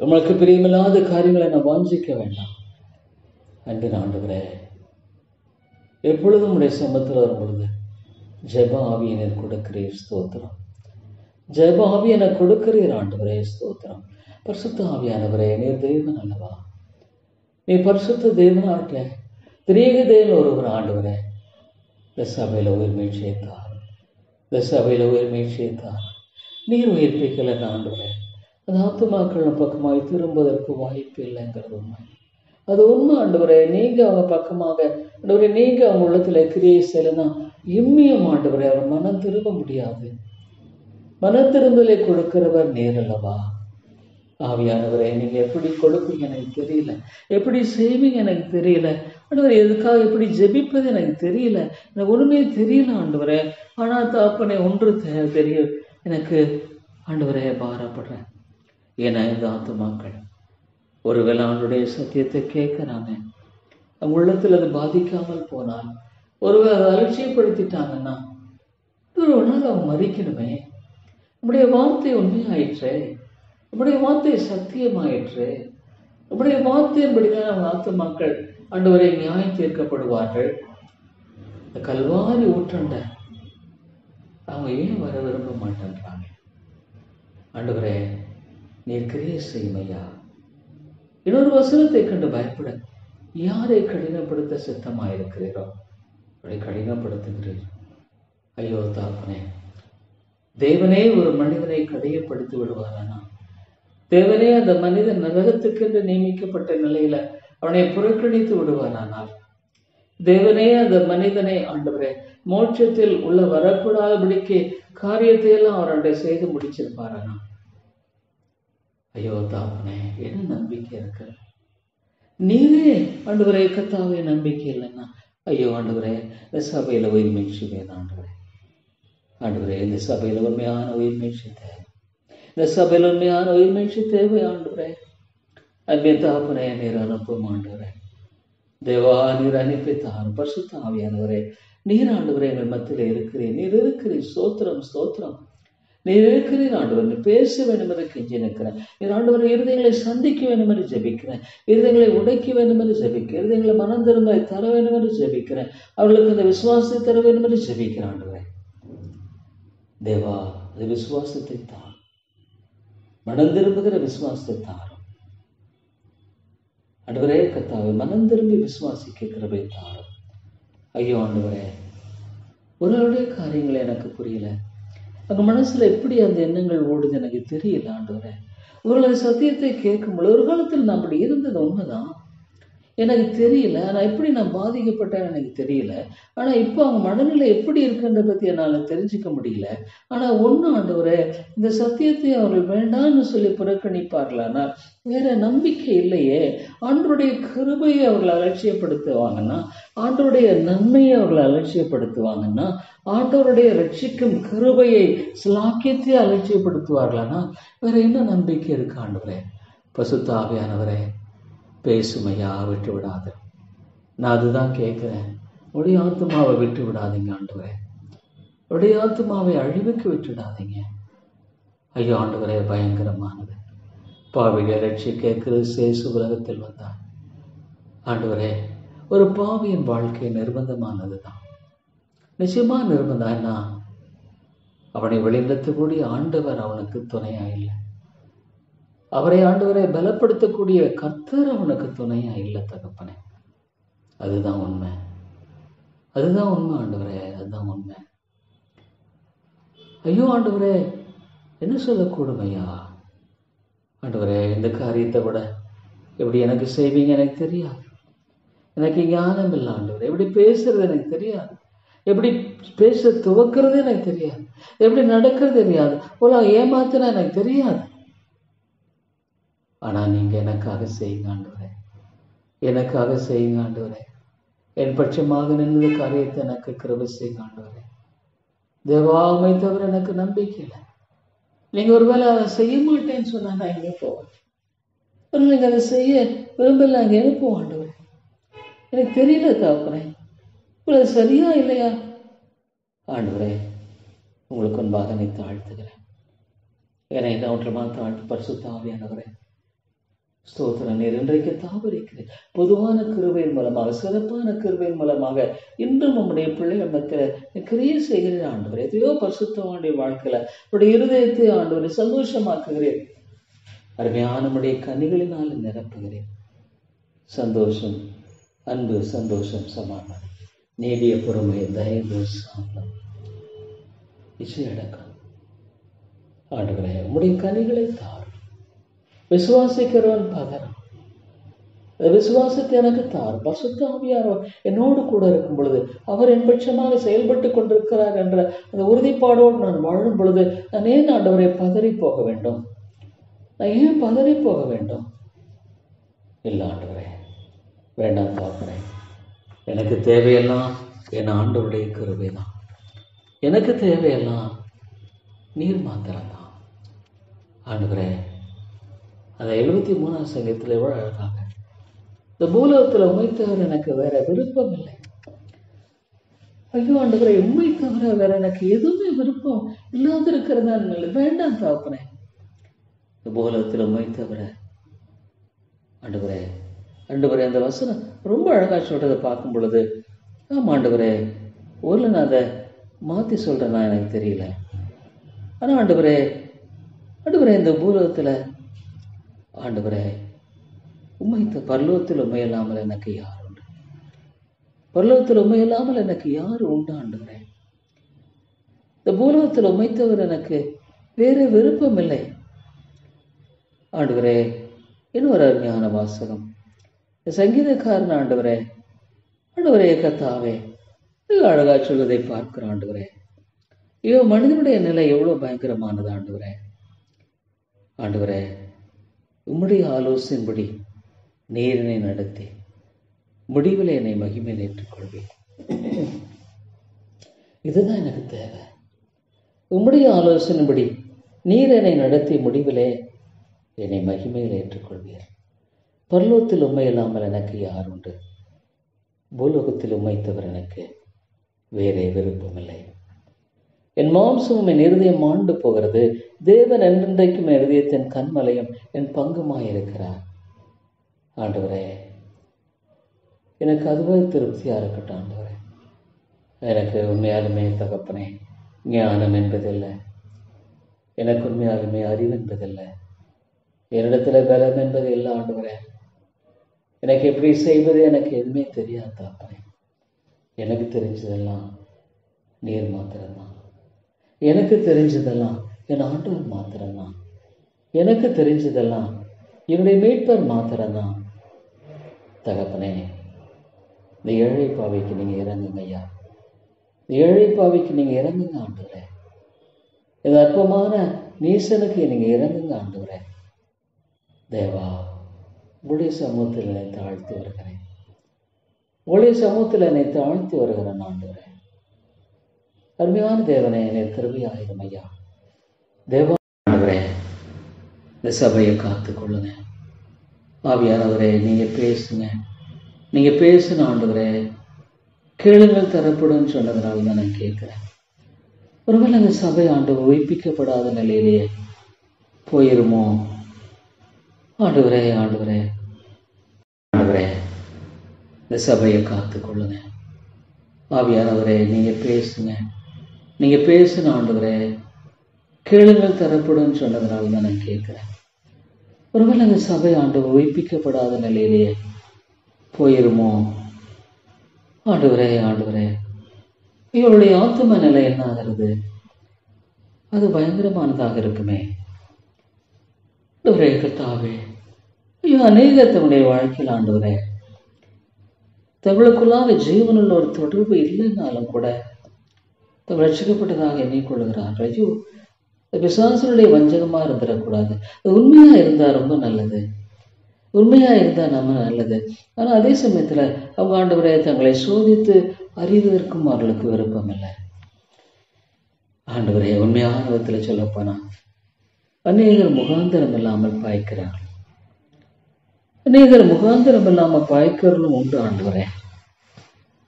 Speaker 1: உமக்கு பிரியமில்லாத காரியங்களை நான் வாஞ்சிக்க வேண்டாம். அன்பின் ஆண்டவரே, எப்பொழுதும் உடைய சமத்தில் வரும் பொழுது ஜெப ஆவியனை கொடுக்கிறீர், ஸ்தோத்திரம். ஜெப ஆவியனை கொடுக்கிறீர் ஆண்டவரே, ஸ்தோத்திரம். பரிசுத்த ஆவியானவரே, நீர் தேவன் அல்லவா? நீ பரிசுத்த தேவனாட்ட திரியக தேவன் ஒருவர் ஆண்டவரே. இந்த சபையில உயிர்மீழ்ச்சியை தாரும், இந்த சபையில உயிர்மீழ்ச்சியை தாரும். நீர் உயிர்ப்பிக்கல ஆண்டவரே. அது ஆத்துமாக்கள் பக்கமாய் திரும்புவதற்கு வாய்ப்பு இல்லைங்கிறது உண்மை. அது உண்மை ஆண்டவரே. நீங்க அவங்க பக்கமாக ஆண்டவரே, நீங்க அவங்க உள்ளத்துல கிரியை செய்யலன்னா இம்மியம் ஆண்டவரே அவர் மனம் திரும்ப முடியாது. மன திரும்பலை கொடுக்கிறவர் நீர் அல்லவா? ஆவியானவரே, நீங்க எப்படி கொடுப்பீங்க எனக்கு தெரியல, எப்படி செய்வீங்க எனக்கு தெரியல ஆண்டவரே. எதுக்காக எப்படி ஜெபிப்பது எனக்கு தெரியல, எனக்கு ஒண்ணுமே தெரியல ஆண்டவரே. ஆனா தாப்பனே ஒன்று தெரியும் எனக்கு ஆண்டவரே, பாரப்படுறேன். ஏன்னா இந்த ஆத்துமாக்கள் ஒருவேளை ஆண்டுடைய சத்தியத்தை கேட்கிறாங்க, அவங்க உள்ளத்துல அது பாதிக்காமல் போனால், ஒருவேளை அதை அலட்சியப்படுத்திட்டாங்கன்னா ஒரு நாள் அவங்க மறிக்கணுமே. நம்முடைய வார்த்தை உண்மையாயிற்றே, நம்முடைய வார்த்தை சத்தியமாயிற்று, நம்முடைய வார்த்தையின்படிதான் அவங்க ஆத்துமாக்கள் ஆண்டவரை நியாயம் தீர்க்கப்படுவார்கள். இந்த கல்வாரி ஊற்றண்ட அவங்க ஏன் வர விரும்ப மாட்டேன்றாங்க? ஆண்டவரே, நீர் கிரியை செய்யும் ஐயா. இன்னொரு வசனத்தை கண்டு பயப்பட, யாரை கடினப்படுத்த சித்தமாயிருக்கிறீரோ அவரை கடினப்படுத்துகிறீர். ஐயோ தாப்பனே, தேவனே ஒரு மனிதனை கடினப்படுத்தி விடுவாரானா? தேவனே அந்த மனிதன் நரகத்துக்கென்று நியமிக்கப்பட்ட நிலையில அவனை புறக்கணித்து விடுவாரானால், தேவனே அந்த மனிதனை ஆண்டவரே மோட்சத்தில் உள்ள வரக்கூடாதபடிக்கு காரியத்தை எல்லாம் அவருடைய செய்து முடிச்சிருப்பாரானா? ஐயோ தாப்பனே, என்ன நம்பிக்கை இருக்கு? நீரே ஆண்டவரே கத்தாவே நம்பிக்கை இல்லைன்னா, ஐயோ ஆண்டவரே, இந்த சபையில உயிர் மீட்சிவேன் ஆண்டவரே. ஆண்டவரே, இந்த சபையில உண்மையான உயிர் மீட்சி தேவை, இந்த சபையில் உண்மையான உயிர் மீட்சி தேவை ஆண்டவரே. அன்பே தாப்பனே, நீர் அனுப்பும் ஆண்டவரே. தேவா, நீர் அனுப்பி தாரும். பரிசுத்த ஆவியானவரே, நீர் ஆண்டவரே எங்கள் மத்தியில இருக்கிறீர். நீர் இருக்கிறீர். ஸ்தோத்திரம் ஸ்தோத்திரம். நீர் இருக்கிறீர் ஆண்டவர். நீ பேச வேண்டும் என்று கெஞ்சி நிற்கிறேன். நீர் ஆண்டவரை இருதயங்களை சந்திக்க வேண்டும் என்று ஜெபிக்கிறேன். இருதயங்களை உடைக்க வேண்டும் என்று ஜெபிக்கிறேன். இருதயங்களை மனம் திரும்ப தர வேண்டும் என்று ஜெபிக்கிறேன். அவர்களுக்கு இந்த விசுவாசத்தை தர வேண்டும் என்று ஜெபிக்கிறேன் ஆண்டவரே. தேவா, அது விசுவாசத்தை தாரும், மனம் திரும்புகிற விசுவாசத்தை தாரும் ஆண்டவரே. கத்தாவே, மனம் திரும்பி விசுவாசிக்க கிருபை தாரும். ஐயோ ஆண்டவரே, ஒருவருடைய காரியங்கள் எனக்கு புரியல, அவங்க மனசுல எப்படி அந்த எண்ணங்கள் ஓடுது எனக்கு தெரியல ஆண்டவரே. ஒருவேளை சத்தியத்தை கேட்கும்போது ஒரு காலத்தில் நான் அப்படி இருந்தது உண்மைதான். எனக்கு தெரியல. ஆனால் எப்படி நான் பாதிக்கப்பட்டேன்னு எனக்கு தெரியல. ஆனால் இப்போ அவங்க மனநிலை எப்படி இருக்குன்றத பற்றி என்னால் தெரிஞ்சுக்க முடியல. ஆனால் ஒன்று ஆண்டவரே, இந்த சத்தியத்தை அவர்கள் வேண்டாம்னு சொல்லி புறக்கணிப்பார்களானா வேற நம்பிக்கை இல்லையே. ஆண்டவருடைய கிருபையை அவர்கள் அலட்சியப்படுத்துவாங்கன்னா, ஆண்டவருடைய நன்மையை அவர்கள் அலட்சியப்படுத்துவாங்கன்னா, ஆண்டவருடைய ரட்சிக்கும் கிருபையை சிலாக்கியத்தை அலட்சியப்படுத்துவார்களானா வேற என்ன நம்பிக்கை இருக்கு ஆண்டவரே? பசுத்த ஆவியானவரே, பேசுமையா, விட்டு விடாத. நான் அதுதான் கேட்குறேன். உடைய ஆத்மாவை விட்டு விடாதீங்க ஆண்டவரே. உடைய ஆத்மாவை அழிவுக்கு விட்டுடாதீங்க. ஐயோ ஆண்டவரே, பயங்கரமானது. பாவிகளை ரட்சிக்க கிறிஸ்து இயேசு உலகத்தில் வந்தார். ஆண்டவரே, ஒரு பாவியின் வாழ்க்கை நிர்பந்தமானது தான். நிச்சயமா நிர்பந்தம். என்ன, அவனை வெளிநிறுத்தக்கூடிய ஆண்டவர் அவனுக்கு துணையா இல்லை. அவரை ஆண்டவரை பலப்படுத்தக்கூடிய கர்த்தர் அவனுக்கு துணையா இல்லை தகப்பனே. அதுதான் உண்மை. அதுதான் உண்மை ஆண்டவரே, அதுதான் உண்மை. ஐயோ ஆண்டவரே, என்ன சொல்லக்கூடும் ஐயா? ஆண்டவரே, இந்த காரியத்தை கூட எப்படி எனக்கு செய்வீங்க எனக்கு தெரியாது. எனக்கு ஞானம் இல்லை ஆண்டவரே. எப்படி பேசுறது எனக்கு தெரியாது. எப்படி பேச துவக்கிறது எனக்கு தெரியாது. எப்படி நடக்கிறது தெரியாது. ஏமாத்தினா எனக்கு தெரியாது. ஆனா நீங்க எனக்காக செய்யுங்க ஆண்டவரே. எனக்காக செய்யுங்க ஆண்டவரே. என் பட்சமாக நின்று காரியத்தை எனக்கு கிருபை செய்யுங்க ஆண்டவரே. தேவாமை தவிர எனக்கு நம்பிக்கை இல்லை. நீங்க ஒருவேளை அதை செய்ய மாட்டேன்னு சொன்னா நான் எங்கே போவேன்? நீங்க அதை செய்ய விரும்பல, அங்கே எங்கே போவோம் ஆண்டவரே? எனக்கு தெரியல தகப்பனே, அது சரியா இல்லையா? ஆண்டவரே, உங்களுக்கு முன்பாக நீ தாழ்த்துகிறேன். என்னை தோற்றமா தாழ்த்து பரிசுத்த ஆவியானவரே, ஸ்தோத்திரம். நீர் இன்றைக்கு தாவரிக்கிறேன். பொதுவான கிருபையின் மூலமாக, சிறப்பான கிருபையின் மூலமாக இன்றும் நம்முடைய பிள்ளைகள் மத்தியில் கிரியை செய்கிறேன் ஆண்டவரே. எதையோ பரிசுத்தவானுடைய வாழ்க்கையில உடைய இருதயத்தை ஆண்டவரை சந்தோஷமாக்குகிறேன். அருமையான நம்முடைய கனிகளினால் நிரப்புகிறேன். சந்தோஷம், அன்பு, சந்தோஷம், சமாதானம், நீடிய பொறுமை, தயவு, சாந்தம், இசையடக்கம் ஆண்டவரே, உம்முடைய கனிகளை தாரும். விசுவாசிக்கிறவன் பதறான். விசுவாசத்தை எனக்கு தார். பரிசுத்த ஆவியானவர் என்னோடு கூட இருக்கும் பொழுது, அவர் என் பட்சமாக செயல்பட்டு கொண்டிருக்கிறார் என்ற அந்த உறுதிப்பாடோடு நான் வாழும் பொழுது, நான் ஏன் ஆண்டவரை பதறி போக வேண்டும்? நான் ஏன் பதறி போக வேண்டும்? இல்லை ஆண்டவரே, வேண்டாம் தகப்பனே. எனக்கு தேவையெல்லாம் என் ஆண்டவருடைய கிருபை தான். எனக்கு தேவையெல்லாம் நீர் மாத்திரம்தான் ஆண்டவரே. அந்த 73ஆம் சங்கத்தில் எவ்வளவு அழகாக, இந்த பூலோகத்தில் உண்மை தவிர எனக்கு வேற விருப்பம் இல்லை. ஐயோ ஆண்டவரே, உண்மை தவிர வேற எனக்கு எதுவுமே விருப்பம் இல்லாத இருக்கிறதா வேண்டாம் தகப்பனே. இந்த பூலோகத்தில் உண்மை தவிர ஆண்டவரே, ஆண்டவரே, அந்த வசனம் ரொம்ப அழகா சொல்றதை பார்க்கும் பொழுது, ஆமா ஆண்டவரே, ஊர்ல நான் அதை மாத்தி சொல்றேன்னா எனக்கு தெரியல. ஆனா ஆண்டவரே, ஆண்டவரே, இந்த பூலோகத்துல ஆண்டவரே, உண்மை பரலோகத்தில் உண்மை இல்லாமல் எனக்கு யார் உண்டு? பரலோகத்தில் உண்மை இல்லாமல் எனக்கு யார் உண்டு ஆண்டவரே? இந்த பூலோகத்தில் உண்மைத்தவர் எனக்கு வேற விருப்பம் இல்லை ஆண்டவரே. இன்னொரு அருமையான வாசகம், சங்கீதக்காரன் ஆண்டவரே, ஆண்டவரே கர்த்தாவே, அழகா சொல்வதை பார்க்கிறோம் ஆண்டவரே. ஐயோ, மனிதனுடைய நிலை எவ்வளவு பயங்கரமானது ஆண்டவரே. ஆண்டவரே, உம்முடைய ஆலோசனைப்படி நீரினை நடத்தி முடிவில் என்னை மகிமையில் ஏற்றுக்கொள்வேன். இதுதான் எனக்கு தேவை. உம்முடைய ஆலோசனைப்படி நீர் என்னை நடத்தி முடிவிலே என்னை மகிமையில் ஏற்றுக்கொள்வீர். பரலோகத்தில் உண்மை இல்லாமல் எனக்கு யார் உண்டு? பூலோகத்தில் உண்மைத்தவர் எனக்கு வேறே விருப்பமில்லை. என் மாம்சமும் என் இருதயம் ஆண்டு போகிறது. தேவன் என்றென்றைக்கும் என் இருதயத்தின் கண்மலையும் என் பங்குமாயிருக்கிறார். ஆண்டவரே, எனக்கு அதுவே திருப்தியா இருக்கட்டும் ஆண்டவரே. எனக்கு உண்மையாலுமே தகப்பனே ஞானம் என்பதில்லை. எனக்கு உண்மையாலுமே அறிவு என்பதில்லை. என்னிடத்துல பலம் என்பது இல்லை ஆண்டவரே. எனக்கு எப்படி செய்வது எனக்கு எதுவுமே தெரியாது தகப்பனே. எனக்கு தெரிஞ்சதெல்லாம் நீர் மாத்திரம்தான். எனக்கு தெரிஞ்சதெல்லாம் என் ஆண்டவர் மாத்திரம்தான். எனக்கு தெரிஞ்சதெல்லாம் என்னுடைய மீட்பர் மாத்திரம்தான். தகப்பனே, இந்த ஏழை பாவிக்கு நீங்க இறங்குங்க ஐயா. இந்த ஏழை பாவிக்கு நீங்க இறங்குங்க ஆண்டவரே. இந்த அற்பமான நீசனுக்கு நீங்க இறங்குங்க ஆண்டவரே. தேவா, உடைய சமூகத்தில் என்னை தாழ்த்தி வருகிறேன். உடைய சமூகத்தில் என்னை தாழ்த்தி வருகிறேன் ஆண்டவரே. அருமையான தேவனே, என்னை கிருபையாயிரும் ஐயா. தேவா ஆண்டவரே, இந்த சபையை காத்து கொள்ளுங்க. ஆவியானவரே, நீங்க பேசுங்க. நீங்க பேசுன ஆண்டவரே. கேளுங்கள் தரப்படும் சொன்னதுனால தான் நான் கேட்கிறேன். ஒருவேளை அந்த சபை ஆண்டவர் உயிர்ப்பிக்கப்படாத நிலையிலேயே போயிருமோ? ஆண்டவரே, ஆண்டவரே, ஆண்டவரே, இந்த சபையை காத்து கொள்ளுங்க. ஆவியானவரே, நீங்க பேசுங்க. நீங்க பேசுன ஆண்டவரே. கேளுங்கள் தரப்படும் சொன்னதுனால தான் நான் கேட்கிறேன். ஒருவேளை அந்த சபை ஆண்டவர் உயிர்ப்பிக்கப்படாத நிலையிலேயே போயிருமோ? ஆண்டவரே, ஆண்டவரே, இவருடைய ஆத்தும நிலை என்ன ஆகிறது? அது பயங்கரமானதாக இருக்குமே. ஆண்டவரே, கர்த்தாவே, ஐயோ, அநேகர் தன்னுடைய வாழ்க்கையில் ஆண்டவரே தங்களுக்குள்ளாக ஜீவனுள்ள ஒரு தொடர்பு இல்லைன்னாலும் கூட தங்கள் ரட்சிக்கப்பட்டதாக எண்ணிக்கொள்கிறார்கள். ஐயோ, பிசாசனுடைய வஞ்சகமாக இருந்துடக்கூடாது. உண்மையா இருந்தா ரொம்ப நல்லது. உண்மையா இருந்தா நம்ம நல்லது. ஆனால் அதே சமயத்துல அவங்க ஆண்டவரே தங்களை சோதித்து அறிவதற்கும் அவர்களுக்கு விருப்பம் இல்லை. ஆண்டவரே, உண்மையான விதத்துல சொல்லப்போனா அநேகர் முகாந்திரம் இல்லாமல் பாய்க்கிறார்கள். அநேகர் முகாந்திரம் இல்லாமல் பாய்க்கிறவர்களும் உண்டு ஆண்டவரே.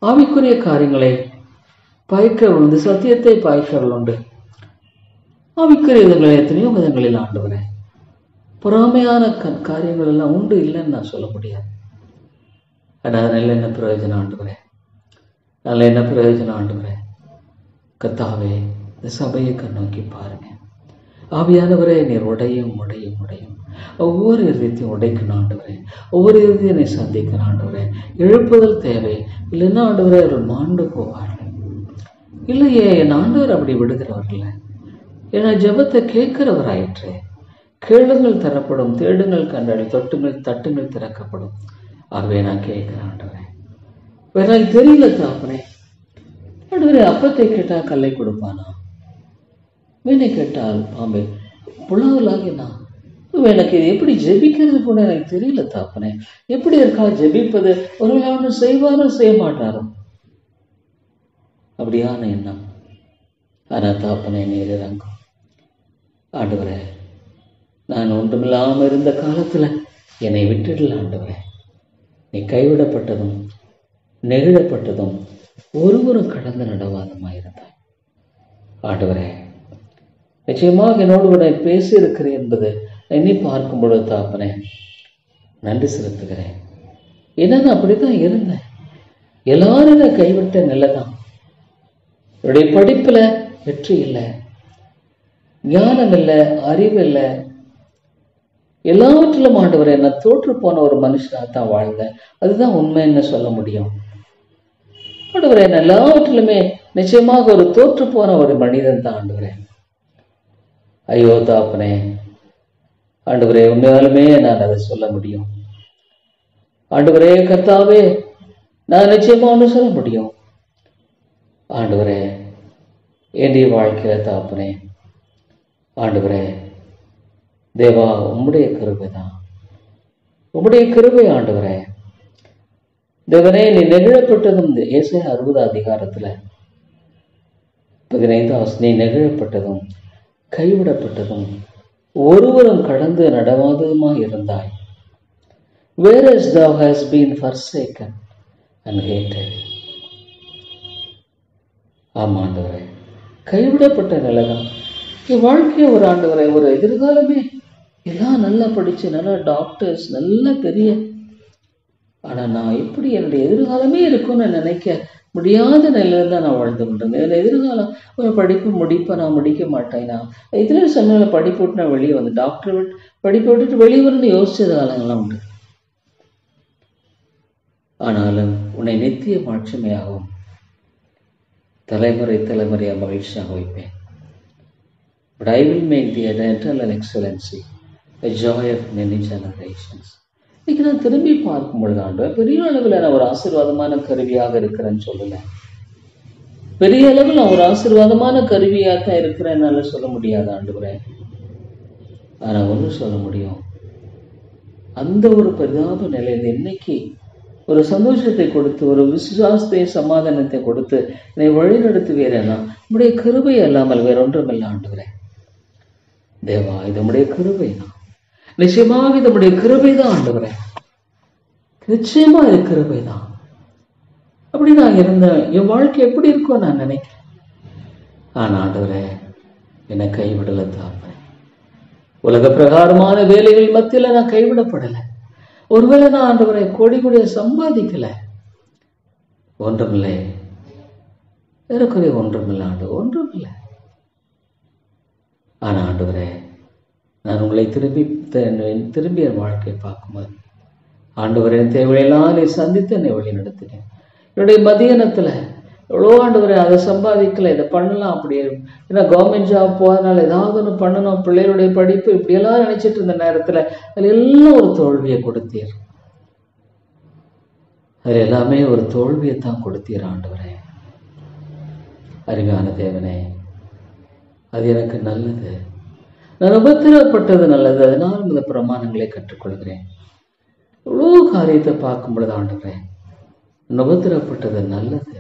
Speaker 1: ஆவிக்குரிய காரியங்களை பாய்க்கிறவர்கள் உண்டு, சத்தியத்தை பாய்க்கிறவர்கள் உண்டு. ஆவிக்குரிய விதங்களை எத்தனையோ விதங்களில் ஆண்டவரே பொறாமையான காரியங்கள் எல்லாம் உண்டு, இல்லைன்னு நான் சொல்ல முடியாது. ஆனால் அதனால என்ன பிரயோஜனம் ஆண்டவரே? அதனால என்ன பிரயோஜனம் ஆண்டவரே? கர்த்தாவே, இந்த சபையை கண்ணோக்கி பாருங்க. ஆவியானவரே, நீர் உடையும் உடையும் உடையும் ஒவ்வொரு இறுதியத்தையும் உடைக்கணும் ஆண்டவரே. ஒவ்வொரு இறுதியும் என்னை சந்திக்கணும் ஆண்டவரே. எழுப்புதல் தேவை. இல்லைன்னா ஆண்டவரே அவர்கள் மாண்டு போவார்கள். இல்லையே, என் ஆண்டவர் அப்படி விடுகிறவர்கள். ஏன்னா ஜெபத்தை கேட்கிறவராயிற்று. கேளுங்கள் தரப்படும், தேடுங்கள் கண்டடி, தட்டுங்கள் திறக்கப்படும். ஆகவே நான் கேட்கிறேன் ஆண்டவரே. வேற எனக்கு தெரியல தாப்பனே. ஆண்டவரே, அப்பத்தை கேட்டால் கல்லை கொடுப்பானா? மீனை கேட்டால் பாம்பை புலாவலாகினா? எனக்கு இது எப்படி ஜெபிக்கிறது கூட எனக்கு தெரியல தாப்பனே. எப்படி இருக்கா ஜெபிப்பது? ஒருவேளை ஒன்றும் செய்வாரோ செய்ய மாட்டாரோ அப்படியான எண்ணம். ஆனா தாப்பனே, நீர் இறங்கும் ஆண்டவரே. நான் ஒன்றுமில்லாமல் இருந்த காலத்துல என்னை விட்டுடல ஆண்டவரே. நீ கைவிடப்பட்டதும் நெகிழப்பட்டதும் ஒருவரும் கடந்து நடவாதமாயிருந்தாய் ஆண்டவரே. நிச்சயமாக என்னோடு கூட பேசி இருக்கிறேன் என்பது எண்ணி பார்க்கும் பொழுது தாப்பனே நன்றி செலுத்துகிறேன். ஏன்னா நான் அப்படித்தான் இருந்தேன். எல்லாரும் கைவிட்ட நிலைதான். என்னுடைய படிப்புல வெற்றி இல்லை, ஞானம் இல்லை, அறிவு இல்லை, எல்லாவற்றிலும் ஆண்டவரே நான் தோற்று போன ஒரு மனுஷனாகத்தான் வாழ்ந்தேன். அதுதான் உண்மைன்னு சொல்ல முடியும் ஆண்டவரே. நான் எல்லாவற்றிலுமே நிச்சயமாக ஒரு தோற்று போன ஒரு மனிதன் தான் ஆண்டவரே. ஐயோ தாப்பனே, ஆண்டவரே, உண்மையாலுமே நான் அதை சொல்ல முடியும் ஆண்டவரே. கர்த்தாவே, நான் நிச்சயமா ஒன்று சொல்ல முடியும் ஆண்டவரே. என்னுடைய வாழ்க்கையில தாப்பனே ஆண்டவரே, தேவா, உம்முடைய கிருபை தான், உம்முடைய கிருபை ஆண்டவரே. தேவனே, நீ நெகிழப்பட்டதும் ஏசாயா 60 அதிகாரத்துல 15 நீ நெகிழப்பட்டதும் கைவிடப்பட்டதும் ஒருவரும் கடந்து நடவாததுமாய் இருந்தாய். Whereas thou hast been forsaken and hated. ஆமா ஆண்டவரே, கைவிடப்பட்ட நிலைதான் என் வாழ்க்கைய. ஒரு ஆண்டவரே, ஒரு எதிர்காலமே எல்லாம் நல்லா படிச்சு நல்லா டாக்டர்ஸ் நல்லா பெரிய, ஆனா நான் எப்படி என்னுடைய எதிர்காலமே இருக்கும்னு நினைக்க முடியாத நிலையில தான் நான் வாழ்ந்து கொண்டேன். என்னோட எதிர்காலம் ஒரு படிப்பு முடிப்பை நான் முடிக்க மாட்டேன்னா இதுல சொன்ன படிப்பு விட்டு நான் வெளியே வந்து டாக்டர் படிப்பை விட்டுட்டு வெளியே வரணும்னு யோசிச்சது காலங்கள்லாம் உண்டு. ஆனாலும் உன்னை நித்திய மாட்சிமையாகவும் தலைமுறை தலைமுறையாக மகிழ்ச்சியாக வைப்பேன். But I will make thee an eternal excellency, a joy of many generations. இன்னைக்கு நான் திரும்பி பார்க்கும் பொழுது ஆண்டவரே, பெரிய அளவில் நான் ஒரு ஆசீர்வாதமான கருவியாக இருக்கிறேன்னு சொல்லல. பெரிய அளவில் நான் ஒரு ஆசீர்வாதமான கருவியாக தான் இருக்கிறேன் என்னால சொல்ல முடியாது ஆண்டவரே. ஆனா ஒண்ணு சொல்ல முடியும், அந்த ஒரு பரிதாப நிலையில என்னைக்கு ஒரு சந்தோஷத்தை கொடுத்து, ஒரு விசுவாசத்தை, சமாதானத்தை கொடுத்து என்னை வழி நடத்துவீரேனா, உம்முடைய கிருபை அல்லாமல் வேற ஒன்றுமில்லை ஆண்டவரே. தேவா, இது உம்முடைய கிருபை தான். நிச்சயமாக இது உம்முடைய கிருபை தான் ஆண்டவரே. நிச்சயமா இது கிருபை தான். அப்படி நான் இருந்தேன், என் வாழ்க்கை எப்படி இருக்கும் நான் நினைக்கிறேன். ஆனா ஆண்டவரே, என்னை கைவிடல தாப்பேன். உலக பிரகாரமான வேலைகள் மத்தியில நான் கைவிடப்படலை. ஒருவேளை நான் ஆண்டவரை கோடி கோடிய சம்பாதிக்கல, ஒன்றுமில்லை, ஏறக்குறைய ஒன்றுமில்லை ஆண்டவர், ஒன்றுமில்லை. ஆனா ஆண்டவரே, நான் உங்களை திரும்பி என் வாழ்க்கையை பார்க்கும்போது ஆண்டவரே, என் தேவையெல்லாம் நீ சந்தித்து என்னை வழி நடத்தினேன். என்னுடைய மதியானத்துல எவ்வளோ ஆண்டவரே, அதை சம்பாதிக்கல, இதை பண்ணலாம், அப்படி ஏன்னா கவர்மெண்ட் ஜாப் போகிறதுனால ஏதாவது ஒன்று பண்ணணும், பிள்ளைகளுடைய படிப்பு, இப்படியெல்லாம் நினைச்சிட்டு இருந்த நேரத்துல அதில் எல்லாம் ஒரு தோல்வியை கொடுத்தீர். அதில் எல்லாமே ஒரு தோல்வியை தான் கொடுத்தீர் ஆண்டவரே. அருமையான தேவனே, அது எனக்கு நல்லது. நான் உபத்திரப்பட்டது நல்லது, அதனால் இந்த பிரமாணங்களை கற்றுக்கொள்கிறேன். எவ்வளோ காரியத்தை பார்க்கும் பொழுது ஆண்டவரே, உபத்திரப்பட்டது நல்லது,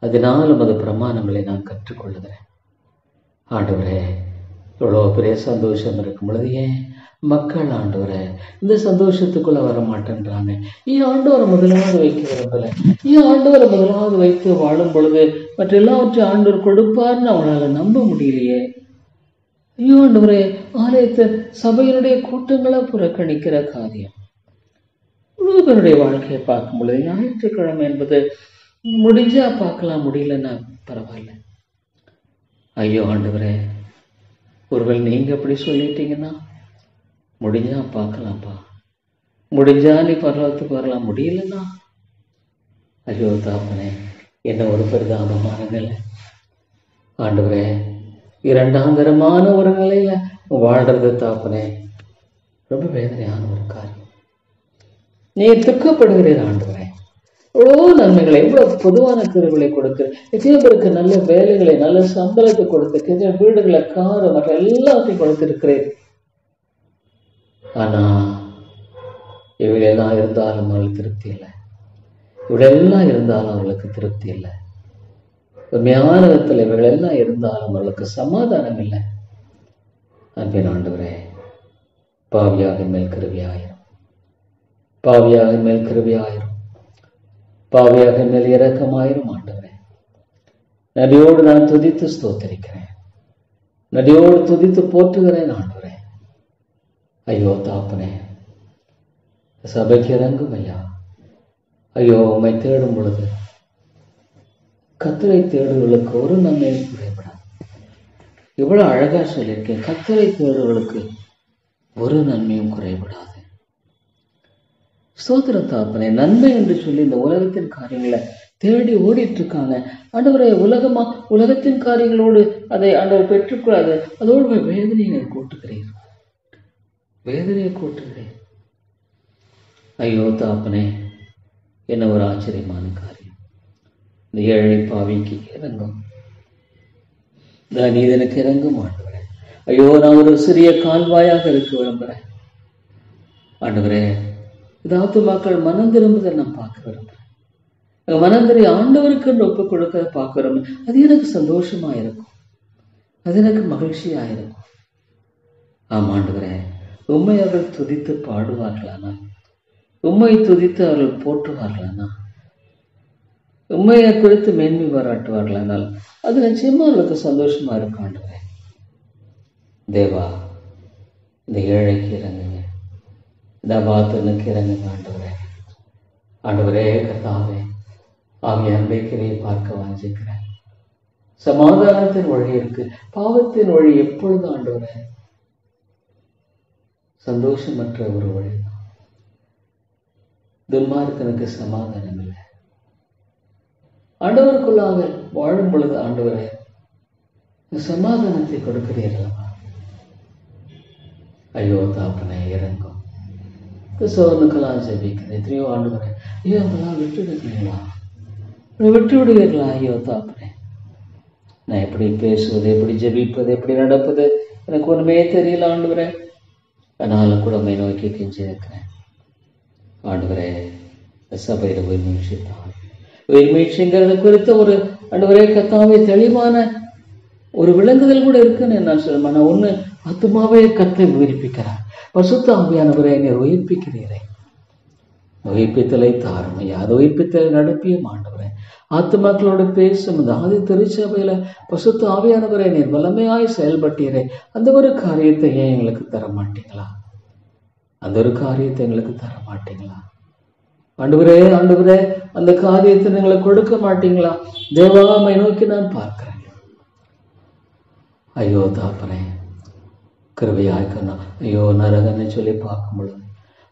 Speaker 1: அதனால் உமது பிரமாணங்களை நான் கற்றுக்கொள்ளுகிறேன். ஆண்டவரே, எவ்வளோ பெரிய சந்தோஷம் இருக்கும் பொழுது ஏன் மக்கள் ஆண்டவரே இந்த சந்தோஷத்துக்குள்ள வர மாட்டேன்றாங்க? ஏன் ஆண்டவரை முதலாவது வைக்க விரும்பல? ஏன் ஆண்டவரை முதலாவது வைத்து வாழும் பொழுது மற்ற எல்லாவற்றையும் ஆண்டவர் கொடுப்பார்னு அவனால நம்ப முடியலையே? ஐயோ ஆண்டவரே, ஆலயத்தை சபையினுடைய கூட்டங்களை புறக்கணிக்கிற காரியம். இவ்வளவு பேருடைய வாழ்க்கையை பார்க்கும் பொழுது ஞாயிற்றுக்கிழமை என்பது முடிஞ்சா பார்க்கலாம், முடியலன்னா பரவாயில்ல. ஐயோ ஆண்டவரே, ஒருவேளை நீங்க அப்படி சொல்லிட்டீங்கன்னா முடிஞ்சா பார்க்கலாம்ப்பா, முடிஞ்சா நீ பரலோகத்துக்கு வரலாம், முடியலன்னா ஐயோ தாப்பனே, என்ன ஒரு பரிதாபமான நிலை ஆண்டவரே. இரண்டாந்தரமான ஒரு நிலையில வாழ்றது தாப்பனே, ரொம்ப வேதனையான ஒரு காரியம். நீ துக்கப்படுகிறீர் ஆண்டவரே. எவ்வளோ நன்மைகளை, எவ்வளவு பொதுவான கிருபைகளை கொடுக்கிற, எத்தனை பேருக்கு நல்ல வேலைகளை, நல்ல சம்பளத்தை கொடுத்து, எத்தனை வீடுகளை, காரு, மற்ற எல்லாத்தையும் கொடுத்திருக்கிறேன். ஆனா இவையெல்லாம் இருந்தாலும் அவளுக்கு திருப்தி இல்லை. இவையெல்லாம் இருந்தாலும் அவளுக்கு திருப்தி இல்லை. உண்மையான விதத்தில் இவைகளெல்லாம் இருந்தாலும் அவளுக்கு சமாதானம் இல்லை. அன்பின் ஆண்டவரே, பாவியாக மேல் கிருபையாயிரும், பாவியாக மேல் கிருபையாயிரும், பாவியாக மேல் இரக்கமாயிரும் ஆண்டவரே. நதியோடு நான் துதித்து ஸ்தோத்தரிக்கிறேன், நதியோடு துதித்து போற்றுகிறேன் ஆண்டவரே. ஐயோ தாப்பனே, சபைக்கு இறங்கும் ஐயா. ஐயோ, உம்மை தேடும் பொழுது கர்த்தரை தேடுவர்களுக்கு ஒரு நன்மையும் குறைபடாது. இவ்வளவு அழகா சொல்லியிருக்கேன், கர்த்தரை தேடுவர்களுக்கு ஒரு நன்மையும் குறைபடாது. ஸ்தோத்திர தாப்பனே, நன்மை என்று சொல்லி இந்த உலகத்தின் காரியங்களை தேடி ஓடிட்டு இருக்காங்க ஆண்டவரே. உலகத்தின் காரியங்களோடு அதை ஆண்டவர் பெற்றுக்கூடாது, அதோடு வேதனையை கூட்டுகிறேன், வேதனையை கூட்டுகிறேன். ஐயோ தாப்பனே, என்ன ஒரு ஆச்சரியமான காரியம். இந்த ஏழை பாவிக்கு இறங்கும், இந்த நீதனுக்கு இறங்கும் ஆண்டவரே. ஐயோ, நான் ஒரு சிறிய கால்வாயாக இருக்க விரும்புகிறேன் ஆண்டவரே. இதாவது மக்கள் மனம் திரும்புதை நான் பார்க்க விரும்புகிறேன். மனந்திரி ஆண்டவருக்கு ஒப்புக் கொடுக்க பார்க்க விரும்புகிறேன். அது எனக்கு சந்தோஷமா இருக்கும், அது எனக்கு மகிழ்ச்சியா இருக்கும். ஆமா ஆண்டவரே, உம்மை அவர்கள் துதித்து பாடுவார்களானா, உம்மை துதித்து அவர்கள் போற்றுவார்களானா, உண்மையை குறித்து மேன்மை பாராட்டுவார்களானால் அது நிச்சயமா அவர்களுக்கு சந்தோஷமா இருக்கும் ஆண்டவரே. தேவா, இந்த ஏழைக்கு இறங்குங்க, இந்த பாத்தனுக்கு இறங்குங்க ஆண்டவரே. ஆண்டவரே கர்த்தாவே, ஆவியானவரே, கிரியை பார்க்க வாஞ்சிக்கிறேன். சமாதானத்தின் வழி இருக்கு, பாவத்தின் வழி எப்பொழுதும் ஆண்டவரே சந்தோஷமற்ற ஒரு வழிதான். துன்மார்க்கனுக்கு சமாதானம் இல்லை. ஆண்டவருக்குள்ளாக வாழும் பொழுது ஆண்டவரே சமாதானத்தை கொடுக்கிறீர்களா? ஐயோ தாப்பனே, இறங்கும், கிறிஸ்தவனுக்கெல்லாம் ஜெபிக்கிறேன். எத்தனையோ ஆண்டுகிறேன். ஐயோ அதெல்லாம் விட்டு விடுறீங்களா? விட்டு விடுவீர்களா? ஐயோ தாப்பனே, நான் எப்படி பேசுவது, எப்படி ஜெபிப்பது, எப்படி நடப்பது எனக்கு ஒன்றுமே தெரியல ஆண்டவரே. ஆனாலும் கூட உம்மை நோக்கி கெஞ்சி இருக்கிறேன் ஆண்டவரே. சபையில உயிர்மீழ்ச்சித்தான். உயிர்மீழ்ச்சிங்கிறது குறித்த ஒரு ஆண்டவரே கத்தாவே தெளிவான ஒரு விளங்குதல் கூட இருக்குன்னு நான் சொல்லுவேன். நான் ஒன்று ஆத்துமாவே கத்தை உயிர்ப்பிக்கிறார். பரிசுத்த ஆவியானவரே நீர் உயிர்ப்பிக்கிறீரே, உயிர்ப்பித்தலை தாரும் ஐயா. அது உயிர்ப்பித்தலை நடப்பிய ஆண்டவரே. ஆத்துமாக்களோடு பேசும் இந்த ஆதி திருச்சபையில பரிசுத்த ஆவியானவரே நீர் வல்லமையாய் செயல்பட்டீரே. அந்த ஒரு காரியத்தை ஏன் எங்களுக்கு தர மாட்டீங்களா? அந்த ஒரு காரியத்தை எங்களுக்கு தர மாட்டீங்களா ஆண்டவரே? ஆண்டவரே, அந்த காரியத்தை எங்களுக்கு கொடுக்க மாட்டீங்களா? தேவாமை நோக்கி நான் பார்க்கிறேன். ஐயோ தாப்பனே, கிருபையாய்க்கண்ணா. ஐயோ நரகன்னு சொல்லி பார்க்கும் பொழுது,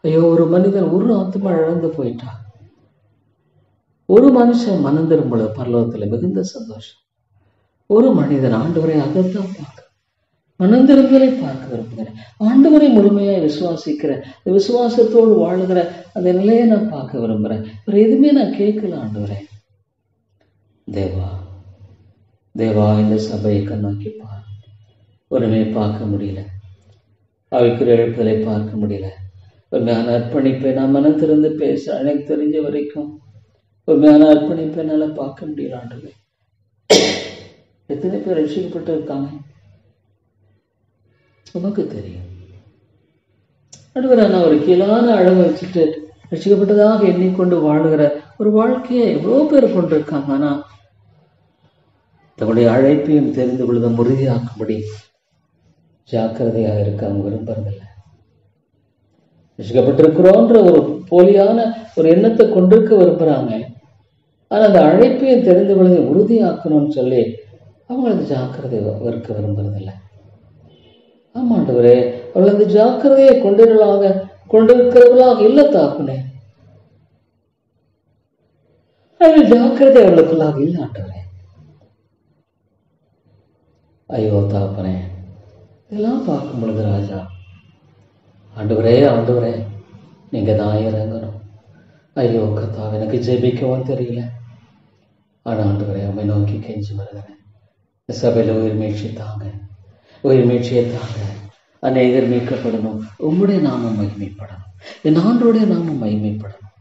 Speaker 1: ஐயோ ஒரு மனிதன் ஒரு ஆத்மா இழந்து போயிட்டா, ஒரு மனுஷன் மனம் திரும்பும் பொழுது பரலோகத்துல மிகுந்த சந்தோஷம். ஒரு மனிதன் ஆண்டவரை அதைத்தான் பார்க்க, மனம் திரும்பலை பார்க்க விரும்புகிறேன். ஆண்டவரை முழுமையாக விசுவாசிக்கிற, விசுவாசத்தோடு வாழுகிற அந்த நிலையை நான் பார்க்க விரும்புகிறேன். வேற எதுவுமே நான் கேட்கல ஆண்டவரே. தேவா தேவா, இந்த சபையை கண்ணோக்கி பார். ஒருமே பார்க்க முடியல, அவைக்குரிய எழுப்புதலை பார்க்க முடியல. உண்மையான அர்ப்பணிப்பை நான் மனம் திறந்து பேச எனக்கு தெரிஞ்ச வரைக்கும் உண்மையான அர்ப்பணிப்பை என்னால பார்க்க முடியல ஆண்டவரே. எத்தனை பேர் ரட்சிக்கப்பட்டு இருக்காங்க உமக்கு தெரியும் ஆண்டவரே. நான் ஒரு கீழான அளவை வச்சுட்டு ரட்சிக்கப்பட்டதாக எண்ணிக்கொண்டு வாழுகிற ஒரு வாழ்க்கையை எவ்வளோ பேர் கொண்டிருக்காங்க. ஆனா தன்னுடைய அழைப்பையும் தெரிந்து கொள்வதும் உறுதியாக்கும்படி ஜாக்கிரதையாக இருக்க அவங்க விரும்புறதில்லை. ரட்சிக்கப்பட்டிருக்கிறோன்ற ஒரு போலியான ஒரு எண்ணத்தை கொண்டிருக்க விரும்புறாங்க. ஆனா அந்த அழைப்பையும் தெரிந்து கொள்வதை உறுதியாக்கணும்னு சொல்லி அவங்க அந்த ஜாக்கிரதை இருக்க விரும்புறதில்லை. ஆமாண்டவரே, அவள் அந்த ஜாக்கிரதையை கொண்டிருக்கிறவர்களாக இல்லை தாக்குனே. அவள் ஜாக்கிரதை அவளுக்குள்ளாக இல்லை ஆண்டவரே. ஐயோ தாப்பனே, இதெல்லாம் பார்க்கும் பொழுது ராஜா ஆண்டவரே ஆண்டவரே நீங்க தான் இறங்கணும். ஐயோ கத்தா, எனக்கு ஜெபிக்கவும் தெரியல. ஆனா ஆண்டவரே உம்மை நோக்கி கெஞ்சி வருகிறேன். சபையில உயிர்மீழ்ச்சி தாங்க, உயிர்மீழ்ச்சியை தாங்க. அநேகர் மீட்கப்படணும், உம்முடைய நாமம் மகிமைப்படணும், என் ஆண்டோடைய நாமம் மகிமைப்படணும்.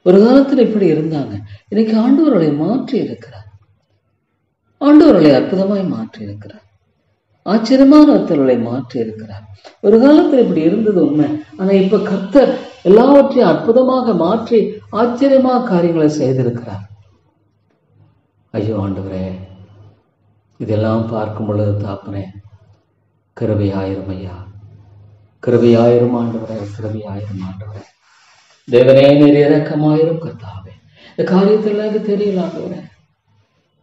Speaker 1: ஒரு காலத்தில் இப்படி இருந்தாங்க, இன்னைக்கு ஆண்டவர்களை மாற்றி இருக்கிறார். ஆண்டவர்களை அற்புதமாய் மாற்றி இருக்கிறார். ஆச்சரியமான ஒருத்தர்களை மாற்றி இருக்கிறார். ஒரு காலத்தில் இப்படி இருந்தது உண்மை. ஆனா இப்ப கர்த்தர் எல்லாவற்றையும் அற்புதமாக மாற்றி ஆச்சரியமாக காரியங்களை செய்திருக்கிறார். ஐயோ ஆண்டவரே, இதெல்லாம் பார்க்கும் பொழுது தாப்பனே, கிருபையாயிரும் ஐயா, கிருபையாயிரும் ஆண்டவரே, கிருபையாயிரும் ஆண்டவரே. தேவனே நீர் இரக்கமாயிரும் கர்த்தாவே. இந்த காரியத்தில் எனக்கு தெரியல ஆண்டவரே.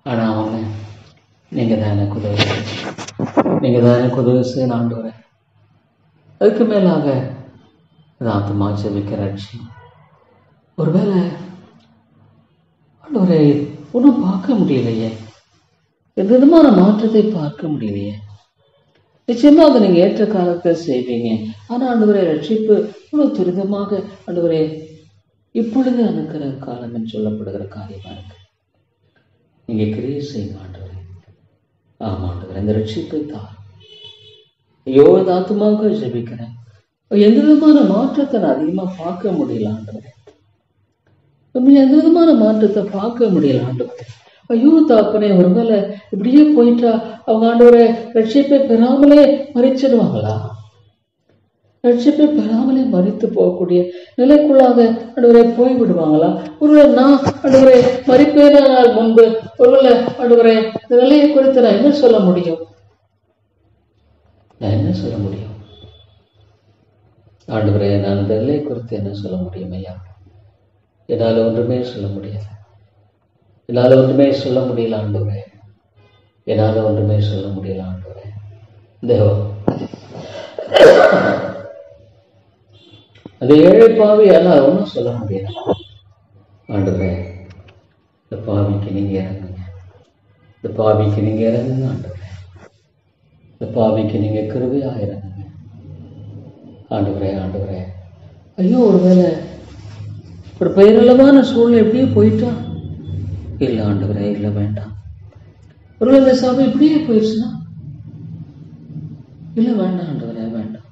Speaker 1: ஆனா அவங்க நீங்க தான் எனக்கு உதவி, நீங்க தான் எனக்கு உதவி செய்யணும் ஆண்டவரே. அதுக்கு மேலாக ஆத்மா ஜெபிக்கிற ரட்சி. ஒருவேளை ஆண்டவரே ஒன்றும் பார்க்க முடியலையே, எந்த விதமான மாற்றத்தை பார்க்க முடியலையே. நிச்சயமாக நீங்க ஏற்ற காலத்தை செய்வீங்க. ஆனா ஆண்டவரே, ரட்சிப்பு இவ்வளவு துரிதமாக ஆண்டவரே இப்பொழுது அனுக்கிற காலம் என்று சொல்லப்படுகிற காரியமா இருக்கு. நீங்க கிரியை செய்யுங்க ஆண்டவரே. ஆமா ஆண்டவரே, இந்த ரட்சிப்பை தான் ஐயோ ஆத்மாவுக்கு ஜெபிக்கிறேன். எந்த விதமான மாற்றத்தை நான் அதிகமா பார்க்க முடியல ஆண்டவரே. எந்த விதமான மாற்றத்தை பார்க்க முடியல ஆண்டவரே. ஐயோ தாப்பனே, ஒருவேளை இப்படியே போயிட்டா அவங்க ஆண்டவரே ரட்சிப்பை பெறாமலே மறிச்சிடுவாங்களா? ரட்சிப்பை பெறாமலே மறித்து போகக்கூடிய நிலைக்குள்ளாக ஆண்டவரே போய் விடுவாங்களா? ஒருவேளை நான் ஆண்டவரே மறிப்பேனால் முன்பு ஒருவேளை ஆண்டவரே இந்த நிலையை குறித்து நான் என்ன சொல்ல முடியும்? நான் என்ன சொல்ல முடியும் ஆண்டவரே? நான் இந்த நிலையை குறித்து என்ன சொல்ல முடியும் ஐயா? என்னால் ஒன்றுமே சொல்ல முடியல. என்னால் ஒன்றுமே சொல்ல முடியல ஆண்டவரே. என்னால் ஒன்றுமே சொல்ல முடியல ஆண்டவரே. தேவா, அந்த ஏழை பாவி என்னால் ஒன்றும் சொல்ல முடியல ஆண்டவரே. இந்த பாவிக்கு நீங்க இறங்குங்க, இந்த பாவிக்கு நீங்க இறங்குங்க ஆண்டவரே. இந்த பாவிக்கு நீங்க கிருபையா இறங்குங்க ஆண்டவரே. ஆண்டவரே, ஐயோ ஒருவேளை ஒரு பெயரளவான சூழ்நிலை எப்படியே போயிட்டா, இல்ல ஆண்டவரே, இல்ல வேண்டாம். ஒருவேளை இந்த சபை இப்படியே போயிடுச்சுன்னா, இல்ல வேண்டாம் ஆண்டவரே, வேண்டாம்.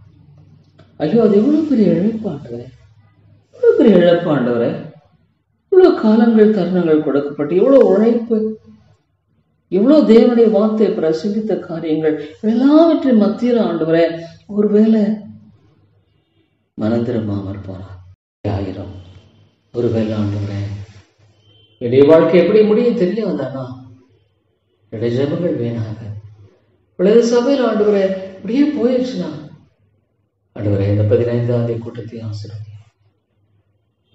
Speaker 1: ஐயோ அது எவ்வளவு பெரிய இழப்பு ஆண்டவரே, எவ்வளவு பெரிய இழப்பு ஆண்டவரே. இவ்வளவு காலங்கள் தருணங்கள் கொடுக்கப்பட்டு, எவ்வளவு உழைப்பு, எவ்வளவு தேவனுடைய வார்த்தையை பிரசங்கித்த காரியங்கள் எல்லாவற்றின் மத்தியில் ஆண்டவரே ஒருவேளை மனம் திரும்பாமற் போனார். 1000 ஒருவேளை ஆண்டவரே என்னுடைய வாழ்க்கை எப்படி முடியும் தெரியாதானா, என்னுடைய ஜெபங்கள் வீணாக உலக சபையில் ஆண்டவரே இப்படியே போயிடுச்சுன்னா, ஆண்டவரே இந்த 15ஆம் கூட்டத்தை ஆசீர்வதியும்.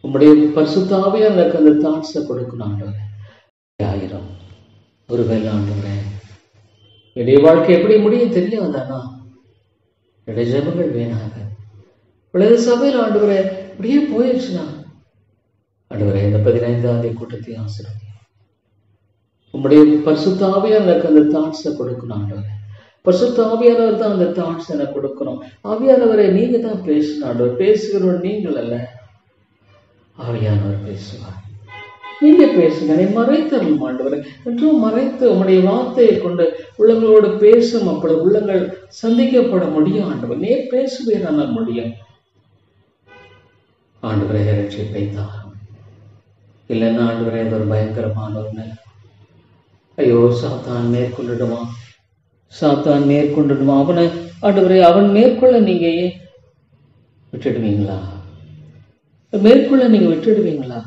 Speaker 1: உம்முடைய பரிசுத்த ஆவியானவர் எனக்கு அந்த தாட்ஸை கொடுக்கணும் ஆண்டவரே. 1000 ஒருவேளை ஆண்டவரே என்னுடைய வாழ்க்கை எப்படி முடியும் தெரியாதானா, என்னுடைய ஜெபங்கள் வீணாக உலக சபையில் ஆண்டவரே இப்படியே போயிடுச்சுன்னா, ஆண்டவரே இந்த 15ஆம் கூட்டத்தை ஆசீர்வதியும். உம்முடைய பரிசுத்த ஆவியானவர் எனக்கு அந்த தாட்ஸை கொடுக்கணும் ஆண்டவரே. பரிசுத்த ஆவியானவர் தான் அந்த தாட்ஸ் எனக்கு கொடுக்கணும். ஆவியானவரை நீங்க தான் பேசணும் ஆண்டவர். பேசுகிறவர் நீங்கள் அல்ல, ஆவியானவர் பேசுவார். நீங்க பேசுங்க, நீ மறைத்தரும் ஆண்டவரை என்றும் மறைத்து உம்முடைய வார்த்தையை கொண்டு உள்ளங்களோடு பேசும். அப்பொழுது உள்ளங்கள் சந்திக்கப்பட முடியும் ஆண்டவர். நீ பேசுவீரானால் முடியும் ஆண்டவரை. ரட்சிப்பை தாரும். இல்லைன்னா ஆண்டவரே ஒரு பயங்கரமான ஒரு நிலை. ஐயோ சாத்தான் மேற்கொண்டுடுமா, சாத்தான் மேற்கொண்டுடுமா, அவனை ஆண்டவரே அவன் மேற்கொள்ள நீங்க விட்டுடுவீங்களா? மேற்கொள்ள நீங்க விட்டுடுவீங்களா?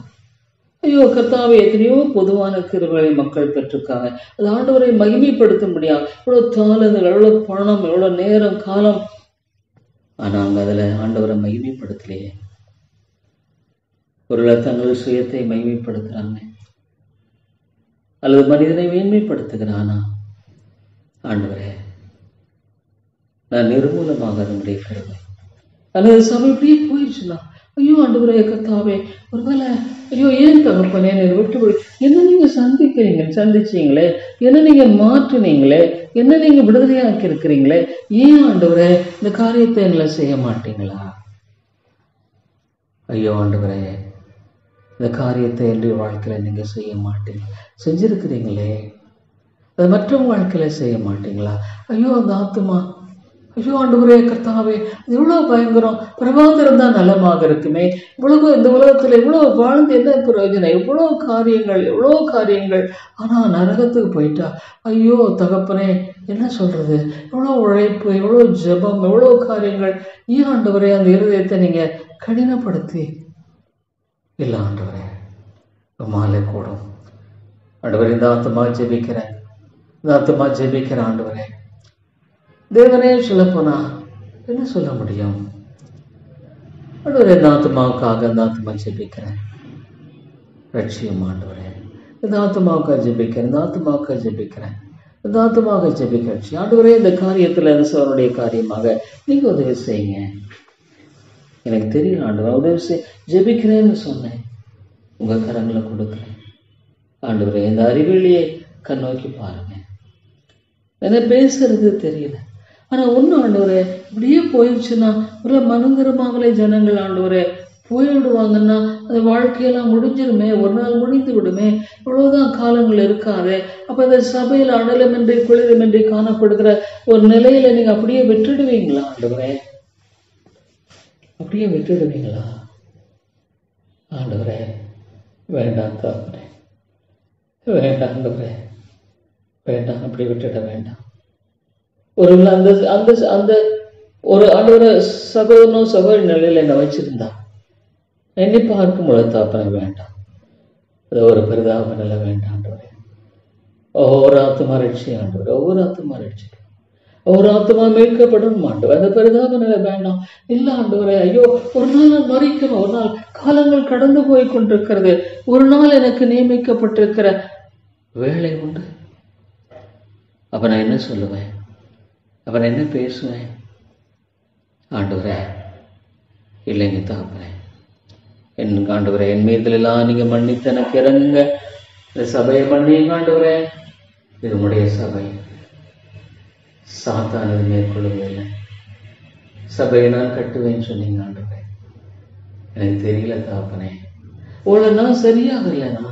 Speaker 1: ஐயோ கர்த்தாவே, எத்தனையோ பொதுவான கிருபைகளை மக்கள் பெற்றிருக்காங்க. அது ஆண்டவரை மகிமைப்படுத்த முடியாது. எவ்வளவு தாளங்கள், எவ்வளவு பணம், எவ்வளவு நேரம், காலம், ஆனா அவங்க அதுல ஆண்டவரை மகிமைப்படுத்தலையே. ஒருவேளை தங்கள் சுயத்தை மகிமைப்படுத்துறாங்க, அல்லது மனிதனை மேன்மைப்படுத்துகிறானா? ஆண்டவரே நான் நிர்மூலமாக நம்முடைய கிருபை அல்லது சபை இப்படியே போயிடுச்சுன்னா, ஐயோ ஆண்டவரே கர்த்தாவே, ஒருவேளை ஐயோ ஏன் தகப்பனே விட்டு என்ன நீங்க சந்திச்சீங்களே, என்ன நீங்க மாற்றினீங்களே, என்ன நீங்க விடுதலையாக்கி இருக்கிறீங்களே, ஏன் ஆண்டவரே இந்த காரியத்தை எங்களை செய்ய மாட்டீங்களா? ஐயோ ஆண்டவரே இந்த காரியத்தை என்னுடைய வாழ்க்கையில நீங்க செய்ய மாட்டீங்க, செஞ்சிருக்கிறீங்களே, அது மற்றவங்க வாழ்க்கையில செய்ய மாட்டீங்களா? ஐயோ அந்த ஆத்துமா, ஐயோ ஆண்டவரே கர்த்தாவே, அது எவ்வளவு பயங்கரம், பிரபாகரம் தான் நலமாக இருக்குமே, இவ்வளவு இந்த உலகத்துல இவ்வளவு வாழ்ந்து என்ன பிரயோஜனம், எவ்வளவு காரியங்கள், ஆனா நரகத்துக்கு போயிட்டா, ஐயோ தகப்பனே என்ன சொல்றது, எவ்வளவு உழைப்பு, எவ்வளவு ஜெபம், எவ்வளவு காரியங்கள், ஏன் ஆண்டவரே அந்த இருதயத்தை நீங்க கடினப்படுத்தி இல்ல ஆண்டவரே மாலை கூடும். ஆண்டவரே இந்த ஆத்மா ஜெபிக்கிறேன், இந்த ஆத்மா ஜெபிக்கிற ஆண்டவரே தேவனே சொல்ல போனா என்ன சொல்ல முடியும்? ஆண்டவரே இந்த ஆத்மாவுக்காக இந்த ஆத்மா ஜெபிக்கிறேன், ரட்சியம் ஆண்டவரே. இந்த ஆத்மாவுக்காக ஜெபிக்கிறேன், இந்த ஆத்மாவுக்காக ஜெபிக்கிறேன், இந்த ஆத்மாவுக்காக ஜெபிக்கிறேன் ஆண்டவரே. இந்த காரியத்துல சோருடைய காரியமாக நீங்க உதவி செய்யுங்க. எனக்கு தெரியல ஆண்டவர், உதவி செய், ஜெபிக்கிறேன்னு சொன்னேன், உங்க கரங்களை கொடுக்குறேன் ஆண்டவரே. இந்த அறிவியலையே கண்ணோக்கி பாருங்க. என்ன பேசுறது தெரியல, ஆனா ஒண்ணு ஆண்டவரே இப்படியே போயிடுச்சுன்னா, ஒரு மனந்திருமாமலே ஜனங்கள் ஆண்டவரே போய்விடுவாங்கன்னா, அது வாழ்க்கையெல்லாம் முடிஞ்சிருமே, ஒரு நாள் முடிந்து விடுமே, இவ்வளவுதான் காலங்கள் இருக்காதே. அப்ப இந்த சபையில் அனலமின்றி குளிரமின்றி காணப்படுகிற ஒரு நிலையில நீங்க அப்படியே விட்டுடுவீங்களா ஆண்டவரே? அப்படியே விட்டுடுவீங்களா ஆண்டவரே? வேண்டாம் தாப்பனே, வேண்டாம் ஆண்டவரே, வேண்டாம், அப்படி விட்டுட வேண்டாம். ஒரு அந்த அந்த அந்த ஒரு ஆண்டவரை சகோதரனோ சகோதரி நிலையில என்ன வச்சிருந்தா என்னை பார்க்கும் பொழுது தாப்பனை வேண்டாம், அது ஒரு பெரிதாக நிலை வேண்டாம் ஆண்டவரே. ஒவ்வொரு ஆத்மா ரட்சி ஆண்டவரே, ஒவ்வொரு ஆத்மா ரட்சி, ஒவ்வொரு ஆத்மா மீட்கப்படும் ஆண்டவர். அந்த பெரிதாக நிலை வேண்டாம் இல்ல ஆண்டவரே. ஐயோ ஒரு நாள் நான் மறிக்கணும், ஒரு நாள் காலங்கள் கடந்து போய் கொண்டிருக்கிறது, ஒரு நாள் எனக்கு நியமிக்கப்பட்டிருக்கிற வேலை உண்டு. அப்ப நான் என்ன சொல்லுவேன், அப்ப நான் என்ன பேசுவேன் ஆண்டவரே? இல்லைங்க தாப்பனே, என் ஆண்டவரே என் மீதெல்லாம் நீங்க மன்னித்து எனக்கு இறங்குங்க. இந்த சபையை மன்னிங்க ஆண்டவரே, இது உடைய சபை, சாத்தானது மேற்கொள்ளவே இல்லை. சபையை நான் கட்டுவேன்னு சொன்னீங்க ஆண்டவரே. எனக்கு தெரியல தகப்பனே, உங்களை நான் சரியாக இல்லைனா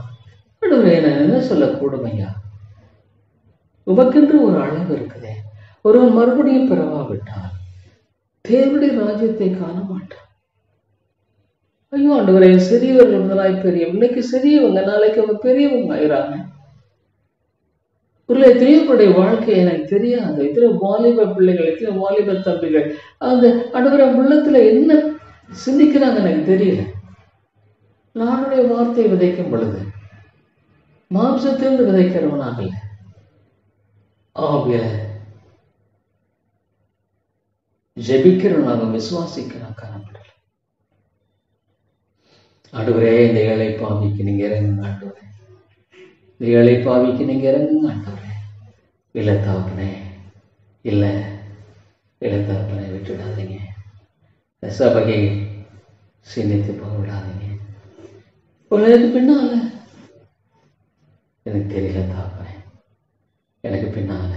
Speaker 1: ஆண்டவரே நான் என்ன சொல்லக்கூடும் ஐயா? உமக்கென்று ஒரு அளவு இருக்குதே. ஒருவன் மறுபடியும் பிறவாவிட்டால் தேவனுடைய ராஜ்யத்தை காண மாட்டான். ஐயோ ஆண்டவரே, சிறியவர்கள் முதலாய் பெரியவங்க, இன்னைக்கு சிறியவங்க நாளைக்கு அவங்க பெரியவங்க ஆயிராங்க. ஒரு எத்தனையோடைய வாழ்க்கை எனக்கு தெரியாது. இத்தனை வாலிப பிள்ளைகள், இத்தனை வாலிப தம்பிகள், அந்த ஆண்டவரே உள்ளத்துல என்ன சிந்திக்கிறாங்க எனக்கு தெரியல. நானுடைய வார்த்தையை விதைக்கும் பொழுது மாம்சத்திலிருந்து விதைக்கிறவனாகல, ஆவியில ஜெபிக்கிறவனாக விசுவாசிக்கிறான் காணப்படல. ஆண்டவரே, இந்த ஏழை பாவிக்கு நீங்க இறங்குங்க ஆண்டவரே, இந்த ஏழை பாவிக்கு நீங்க இறங்குங்க ஆண்டவரே. இல்லை தகப்பனே, இல்லை இல்லை தகப்பனே, விட்டுடாதீங்க. சபையை சிந்தித்து போக விடாதீங்க. எனக்கு பின்னால எனக்கு தெரியல தகப்பனே, எனக்கு பின்னால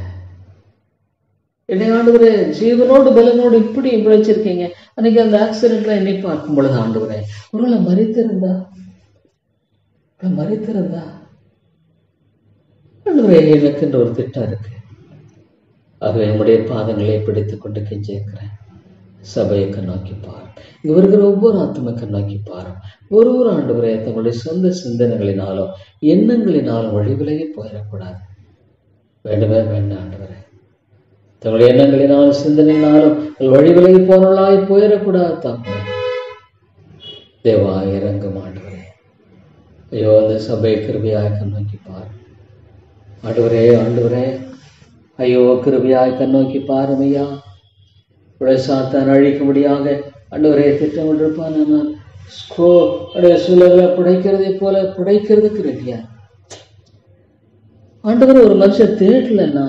Speaker 1: என்னை ஆண்டவரே ஜீவனோடு பலனோடு இப்படி பிழைச்சிருக்கீங்க. அன்னைக்கு அந்த ஆக்சிடென்ட்ல என்னை பார்க்கும் பொழுது ஆண்டவரே, ஒருவேளை மறித்திருந்தா ஆண்டவரே, எனக்குன்ற ஒரு திட்டம் இருக்கு. ஆகவே என்னுடைய பாதங்களை பிடித்துக் கொண்டு கெஞ்சிருக்கிறேன். சபையை கண்ணோக்கி பார், இங்க வருகிற ஒவ்வொரு ஆத்ம கண்ணோக்கி பார். ஒரு ஆண்டவரே தங்களுடைய சொந்த சிந்தனைகளினாலும் எண்ணங்களினாலும் வழிவிலகி போயிடக்கூடாது. வேண்டவே வேண்டாம் ஆண்டவரே, தங்களுடைய எண்ணங்களினாலும் சிந்தனையினாலும் வழிவிலகி போனவளாய் போயிடக்கூடாது. தப்பே தேவா, இறங்கும் ஆண்டவரே. ஐயோ, அந்த சபையை கிருபையாய் கண்ணோக்கி பார் ஆண்டவரே. ஆண்டவரே, ஐயோ கிருபையாய் கண்ணோக்கி பாரும் ஐயா. சாத்தான் அழிக்கும்படியாக ஆண்டவரே திட்டம் கொண்டிருப்பான். சூழலை புடைக்கிறதை போல புடைக்கிறதுக்கு ரெடியா ஆண்டவர். ஒரு மனுஷன் தேடலன்னா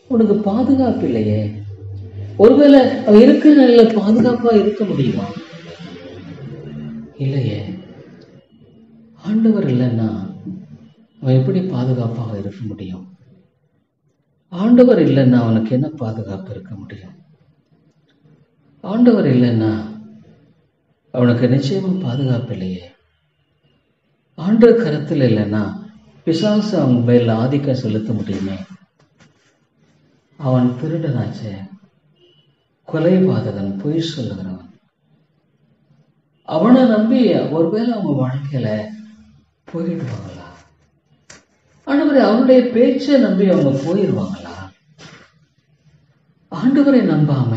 Speaker 1: உனக்கு பாதுகாப்பு இல்லையே. ஒருவேளை அவன் இருக்கிற நிலையில பாதுகாப்பா இருக்க முடியுமா? இல்லையே. ஆண்டவர் இல்லைன்னா அவன் எப்படி பாதுகாப்பாக இருக்க முடியும்? ஆண்டவர் இல்லைன்னா அவனுக்கு என்ன பாதுகாப்பு இருக்க முடியும்? ஆண்டவர் இல்லைன்னா அவனுக்கு நிச்சயமா பாதுகாப்பு இல்லையே. ஆண்டவர் கருத்தில் இல்லைன்னா பிசாசு அவங்க மேல ஆதிக்கம் செலுத்த முடியுமே. அவன் திருடனாச்சே, கொலைபாதகன், பொய் சொல்லுகிறவன். அவனை நம்பி ஒருவேளை அவங்க வாழ்க்கையில போயிடுவாங்களா? ஆண்டவரை அவனுடைய பேச்சை நம்பி அவங்க போயிடுவாங்களா? ஆண்டவரை நம்பாம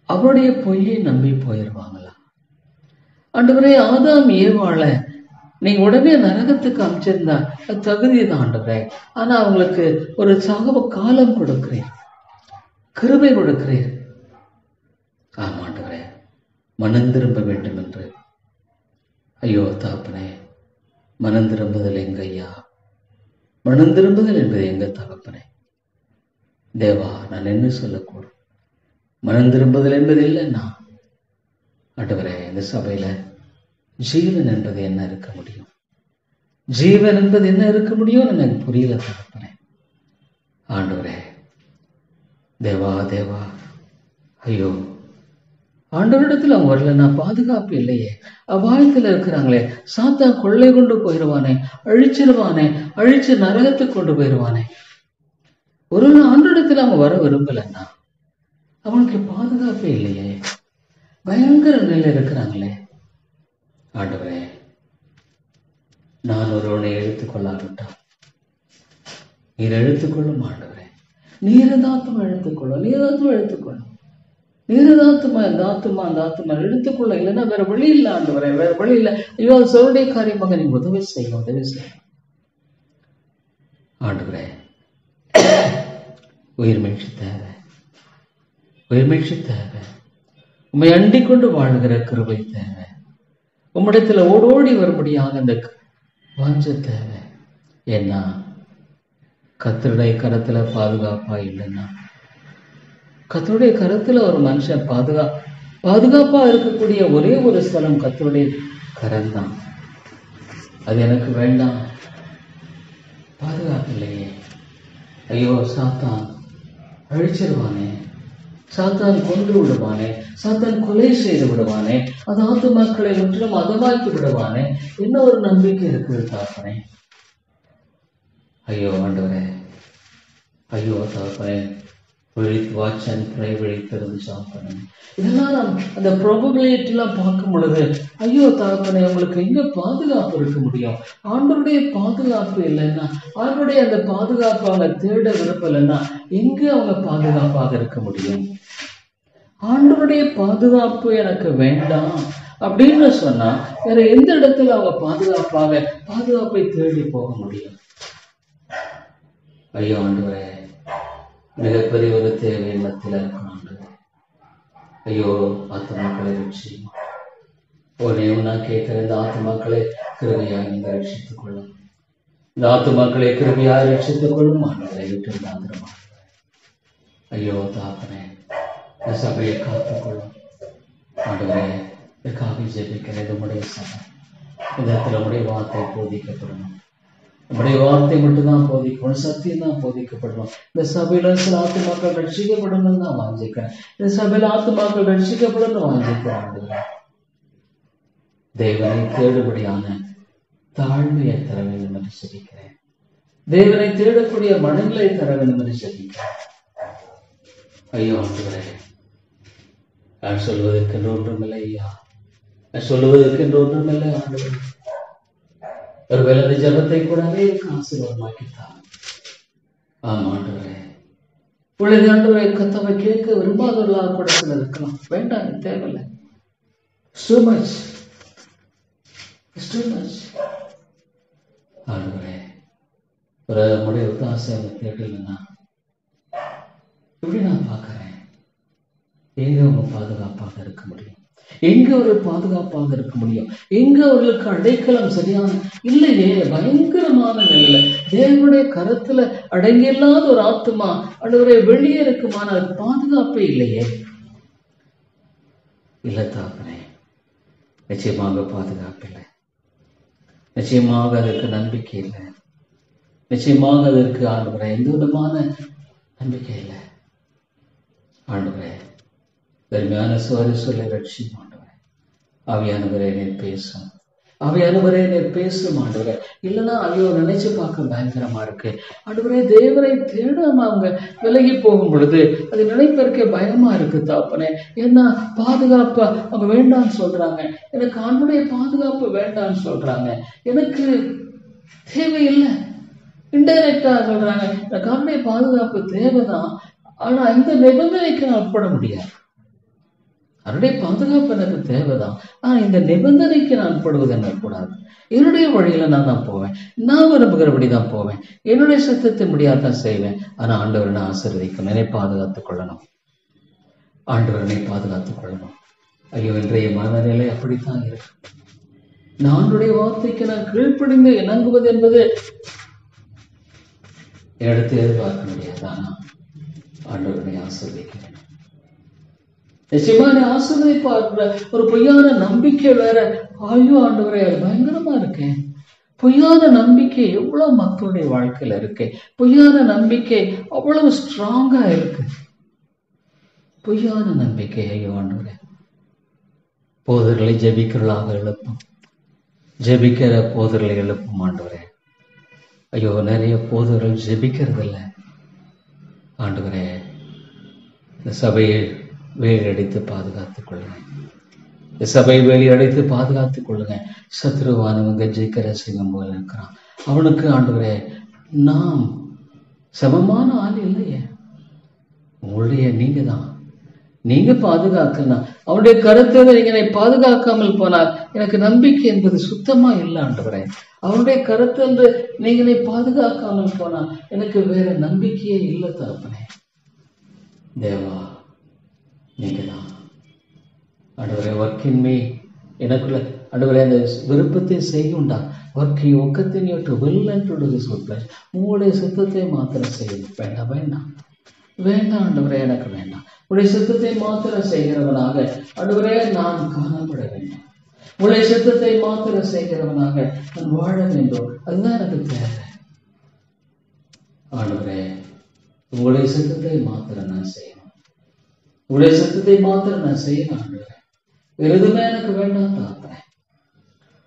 Speaker 1: அவருடைய பொய்யை நம்பி போயிடுவாங்களா? ஆண்டவரே, ஆதாம் ஏவாள நீங்க உடனே நரகத்துக்கு அமைச்சிருந்தா தகுதி தான் ஆண்டவரே. ஆனா அவங்களுக்கு ஒரு சாகவ காலம் கொடுக்கிறேன், கிருபை கொடுக்கிறேன். ஆமா ஆண்டவரே, மனம் திரும்ப வேண்டும் என்று. ஐயோ தகப்பனே, மனம் திரும்புதல் எங்க ஐயா? மனம் திரும்புதல் என்பது எங்க தகப்பனே? தேவா, நான் என்ன சொல்லக்கூடும்? மனம் திரும்புதல் என்பது இல்லைன்னா ஆண்டவரே, இந்த சபையில ஜீவன் என்பது என்ன இருக்க முடியும்? ஜீவன் என்பது என்ன இருக்க முடியும்? எனக்கு புரியல தகப்பனே. ஆண்டவரே, தேவா தேவா, ஐயோ ஆண்டவரிடத்துல அவங்க வரலன்னா பாதுகாப்பு இல்லையே. அபாயத்துல இருக்கிறாங்களே, சாத்தான் கொள்ளை கொண்டு போயிடுவானே, அழிச்சிருவானே, அழிச்சு நரகத்துக்கு கொண்டு போயிடுவானே. ஒரு ஆண்டவரிடத்துல அவங்க வர விரும்பலன்னா அவனுக்கு பாதுகாப்பே இல்லையே. பயங்கர நிலையில இருக்கிறாங்களே. ஆண்டவரே, நான் ஒருவனை எடுத்துக்கொள்ளாவிட்டான் நீர் எடுத்துக்கொள்ளும் ஆண்டவரே. நீரதாத்துமா எடுத்துக்கொள்ளும், நீரதாத்துமா எடுத்துக்கொள்ளும், நீரதாத்துமா இந்த ஆத்துமா அந்த ஆத்துமா எடுத்துக்கொள்ள. இல்லைன்னா வேற வழி இல்லை ஆண்டவரே, வேற வழி இல்லை. ஐயோ, சொல்லுடைய காரியமாக நீங்க உதவி செய்யும், உதவி செய்யும் ஆண்டவரே. உயிர்மீழ்ச்சி தேவை, உயிர்மீழ்ச்சி தேவை. உம்மை அண்டிக் கொண்டு வாழ்கிற கிருபை தேவை. உம்மிடத்துல ஓடோடி வரும்படியாக அந்த வாஞ்ச தேவை. ஏன்னா கர்த்தருடைய கரத்துல பாதுகாப்பா இல்லைன்னா, கர்த்தருடைய கரத்துல ஒரு மனுஷன் பாதுகாப்பா இருக்கக்கூடிய ஒரே ஒரு ஸ்தலம் கர்த்தருடைய கரம் தான். அது எனக்கு வேண்டாம், பாதுகாப்பு இல்லையே. ஐயோ, சாத்தான் அழிச்சிருவானே, சாத்தான் கொன்று விடுவானே, சாத்தான் கொலை செய்து விடுவானே, அது ஆத்துமாக்களை முற்றிலும் அதமாக்கி விடுவானே, என்ன ஒரு நம்பிக்கை இருக்குது தகப்பனே. ஐயோ ஆண்டவரே, ஐயோ தகப்பனே, வாட்ச் அண்ட் ப்ரே, விழித்திருந்து சாப்பிடணும். இதெல்லாம் நாம் அந்த ப்ராபபிலிட்டிலாம் பார்க்கும் பொழுது ஐயோ தகப்பனே, உங்களுக்கு எங்க பாதுகாப்பு இருக்க முடியும்? ஆண்டவருடைய பாதுகாப்பு இல்லைன்னா, ஆண்டவருடைய அந்த பாதுகாப்பு அவங்க தேட விருப்பலைன்னா எங்க அவங்க பாதுகாப்பாக இருக்க முடியும்? ஆண்டவருடைய பாதுகாப்பு எனக்கு வேண்டாம் அப்படின்னு சொன்னா வேற எந்த இடத்துல அவங்க பாதுகாப்பை தேடி போக முடியும்? ஐயோ ஆண்டவரே, மிகப்பெரிய ஒரு தேவை மத்தியில் இருக்கும் ஆண்டவரே. ஐயோ ஆத்துமாக்களை ரட்சியும். நான் கேட்கிறேன், இந்த ஆத்துமாக்களை கிருபையாய் நீங்க ரட்சித்துக் கொள்ளும். இந்த ஆத்துமாக்களை கிருபையாய் ரட்சித்துக் கொள்ளும் ஆண்டவரை விட்டு தாந்திரமா. ஐயோ தாப்பனே, இந்த சபையை காத்துக்கொள்ளும் ஆண்டவரே. காவி ஜெபிக்கிறது உடைய சபை, இந்த இடத்துல உடைய வார்த்தை போதிக்கப்படணும். நம்முடைய வார்த்தை மட்டும்தான் போதிக்கணும், சத்தியம் தான் போதிக்கப்படணும். இந்த சபையில சில ஆத்துமாக்கள் ரட்சிக்கப்படணும் தான் வாஞ்சிக்கிறேன். இந்த சபையில ஆத்துமாக்கள் ரட்சிக்கப்படணும் வாஞ்சிக்கிறேன். தேவனை தேடுபடியான தாழ்மையை தர வேண்டும் என்று சொல்லிக்கிறேன். தேவனை தேடக்கூடிய மனங்களை தர வேண்டும் என்று சொல்லிக்கிறேன். ஐயோ ஆண்டவரே, நான் சொல்வதற்கு என்று ஒன்றுமில்லை ஐயா, நான் சொல்லுவதற்கு என்று ஒன்றுமில்லை ஆண்டவரே. ஒருவேளை அந்த ஜபத்தை கூட அநேக ஆசீர்வாதமாக்கித்தான். ஆமா ஆண்டவரே, உள்ளது ஆண்டவரை கத்தவை கேட்க விரும்பாதவர்களாக கூட சிலர் இருக்கலாம். வேண்டாம், தேவையில்லை. So much. ஆண்டவரே, ஒரு நம்முடைய உத்தாசை அவங்க தேடலைன்னா எப்படி நான் பார்க்கிறேன்? எங்க அவங்க பாதுகாப்பாக இருக்க முடியும்? எங்க அவர்கள் பாதுகாப்பாக இருக்க முடியும்? எங்க அவர்களுக்கு அடைக்கலம் சரியான இல்லையே? பயங்கரமான நிலையில தேவனுடைய கரத்துல அடங்கியில்லாத ஒரு ஆத்துமா ஆண்டவரே வெளியே இருக்குமான பாதுகாப்பே இல்லையே. இல்லை தாப்பனே, நிச்சயமாக பாதுகாப்பு இல்லை, நிச்சயமாக அதற்கு நம்பிக்கை இல்லை, நிச்சயமாக அதற்கு ஆண்டவரே எந்த விதமான நம்பிக்கை இல்லை. ஆண்டவரே, பெருமையான சொல்லி ரட்சியும் ஆண்டவரே. ஆவியானவரே நீர் பேசும், ஆவியானவரே நீர் பேசும் ஆண்டவரே. இல்லைன்னா ஐயோ நினைச்சு பார்க்க பயங்கரமா இருக்கு ஆண்டவரே. தேவனை தேடாம அவங்க விலகி போகும் பொழுது அது நினைப்பதற்கே பயமா இருக்கு தாப்பனே. ஏன்னா பாதுகாப்பா அவங்க வேண்டான்னு சொல்றாங்க, எனக்கு ஆண்டுடைய பாதுகாப்பு வேண்டான்னு சொல்றாங்க, எனக்கு தேவையில்லை. இன்டைரக்டா சொல்றாங்க எனக்கு ஆண்டுடைய பாதுகாப்பு தேவைதான், ஆனா இந்த நிபந்தனைக்கு நான் உட்பட முடியாது. அவருடைய பாதுகாப்பு எனக்கு தேவைதான், ஆனா இந்த நிபந்தனைக்கு நான் உட்படுவது என்ன கூடாது. என்னுடைய வழியில நான் தான் போவேன், நான் விரும்புகிறபடி தான் போவேன், என்னுடைய சத்தத்தை முடியாதான் செய்வேன். ஆனா ஆண்டவரனை ஆசீர்வதிக்கும், என்னை பாதுகாத்துக் கொள்ளணும், ஆண்டவரனை பாதுகாத்துக் கொள்ளணும். ஐயோ, இன்றைய மனநிலை அப்படித்தான் இருக்கு. ஆண்டவருடைய வார்த்தைக்கு நான் கீழ்ப்படிந்து இணங்குவது என்பது எடுத்து எதிர்பார்க்க முடியாது. ஆனா ஆண்டவரனை ஆசீர்வதிக்கிறேன், நிச்சயமா ஆசீர்வதிப்பார். ஒரு பொய்யான நம்பிக்கை வேற. ஐயோ ஆண்டவரே, அது பயங்கரமா இருக்கேன். பொய்யான நம்பிக்கை எவ்வளவு மக்களுடைய வாழ்க்கையில இருக்கு. பொய்யான நம்பிக்கை அவ்வளவு ஸ்ட்ராங்கா இருக்கு. பொய்யான நம்பிக்கை. ஐயோ ஆண்டவரே, போதர்களை ஜெபிக்கிறவர்களாக எழுப்பும், ஜெபிக்கிற போதர்களை எழுப்பும் ஆண்டவரே. ஐயோ, நிறைய போதர்கள் ஜெபிக்கிறது இல்லை ஆண்டவரே. இந்த சபையை வேலி அடித்து பாதுகாத்துக் கொள்ளுங்க, இந்த சபை வேலி அடைத்து பாதுகாத்துக் கொள்ளுங்க. சத்ருவானவன் கர்ஜிக்கிற சிங்கம் போல இருக்கிறான். அவனுக்கு ஆண்டவரே நாம் சமமான ஆள் இல்லையே. உங்களுடைய நீங்க தான், நீங்க பாதுகாக்கலாம். அவனுடைய கருத்தை நீங்க பாதுகாக்காமல் போனால் எனக்கு நம்பிக்கை என்பது சுத்தமா இல்லை ஆண்டவரே. அவனுடைய கருத்து நீங்களே பாதுகாக்காமல் போனால் எனக்கு வேற நம்பிக்கையே இல்லை தகப்பனே. தேவா, நீங்க தான் ஆண்டவரே. ஒர்க்கின்மே எனக்குள்ள ஆண்டவரே அந்த விருப்பத்தை செய்யுண்டா. ஒர்க்கை ஒக்கத்தின் உங்களுடைய சித்தத்தை மாத்திரம் செய்யணும். வேண்டாம் வேண்டாம் வேண்டாம் ஆண்டவரே, எனக்கு வேண்டாம். உடைய சித்தத்தை மாத்திரம் செய்கிறவனாக ஆண்டவரே நான் காணப்பட வேண்டும். உடைய சித்தத்தை மாத்திரம் செய்கிறவனாக நான் வாழ வேண்டும். அதுதான் எனக்கு தேவை ஆண்டவரே. உங்களுடைய சித்தத்தை மாத்திரம் நான் செய்யணும். உடைய சத்தத்தை மாத்திரம் நான் செய்யணும் ஆண்டவரே. வேற எதுவுமே எனக்கு வேண்டாம் தாப்பேன்.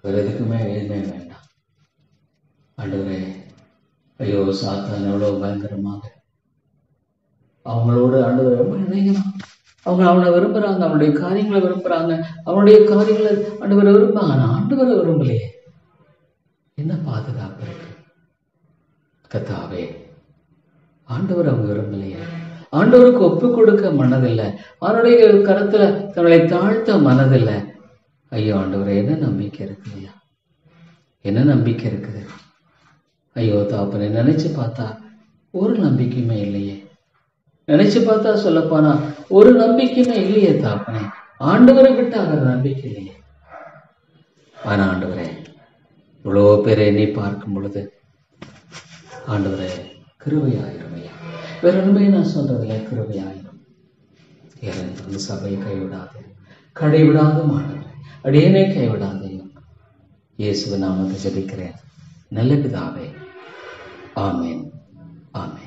Speaker 1: வேற எதுக்குமே எதுவுமே வேண்டாம் ஆண்டவரே. ஐயோ, சாத்தான் எவ்வளவு பயங்கரமாக அவங்களோட ஆண்டவரை ரொம்ப இணைங்கணும். அவங்க அவனை விரும்புறாங்க, அவனுடைய காரியங்களை விரும்புறாங்க, அவனுடைய காரியங்களை ஆண்டவரை விரும்பாங்க. ஆனா ஆண்டவரை விரும்பலையே. என்ன பாதுகாப்பு இருக்கு கர்த்தாவே? ஆண்டவர் அவங்க விரும்பலையே. ஆண்டவருக்கு ஒப்பு கொடுக்க மனதில்லை, அவனுடைய கருத்துல தங்களை தாழ்த்த மனதில்லை. ஐயோ ஆண்டவரை, என்ன நம்பிக்கை இருக்குதுயா? என்ன நம்பிக்கை இருக்குது? ஐயோ தாப்பனை, நினைச்சு பார்த்தா ஒரு நம்பிக்கையுமே இல்லையே. நினைச்சு பார்த்தா சொல்லப்போனா ஒரு நம்பிக்கையுமே இல்லையே தாப்பனே. ஆண்டவரை விட்டு அவர் நம்பிக்கை இல்லையே. ஆனா ஆண்டவரே, இவ்வளோ பேரை எண்ணி பார்க்கும் பொழுது ஆண்டவரே கிருபையாயிரும். வேற ஒன்றுமே நான் சொல்றதில்லை, கிருபையாயிரும். ஏன் சபையை கைவிடாது, கடைவிடாது ஆண்டவரே, அடியேனே கைவிடாதையும். இயேசுவின் நாமத்தை ஜெபிக்கிறேன் நல்ல பிதாவே. ஆமேன், ஆமேன்.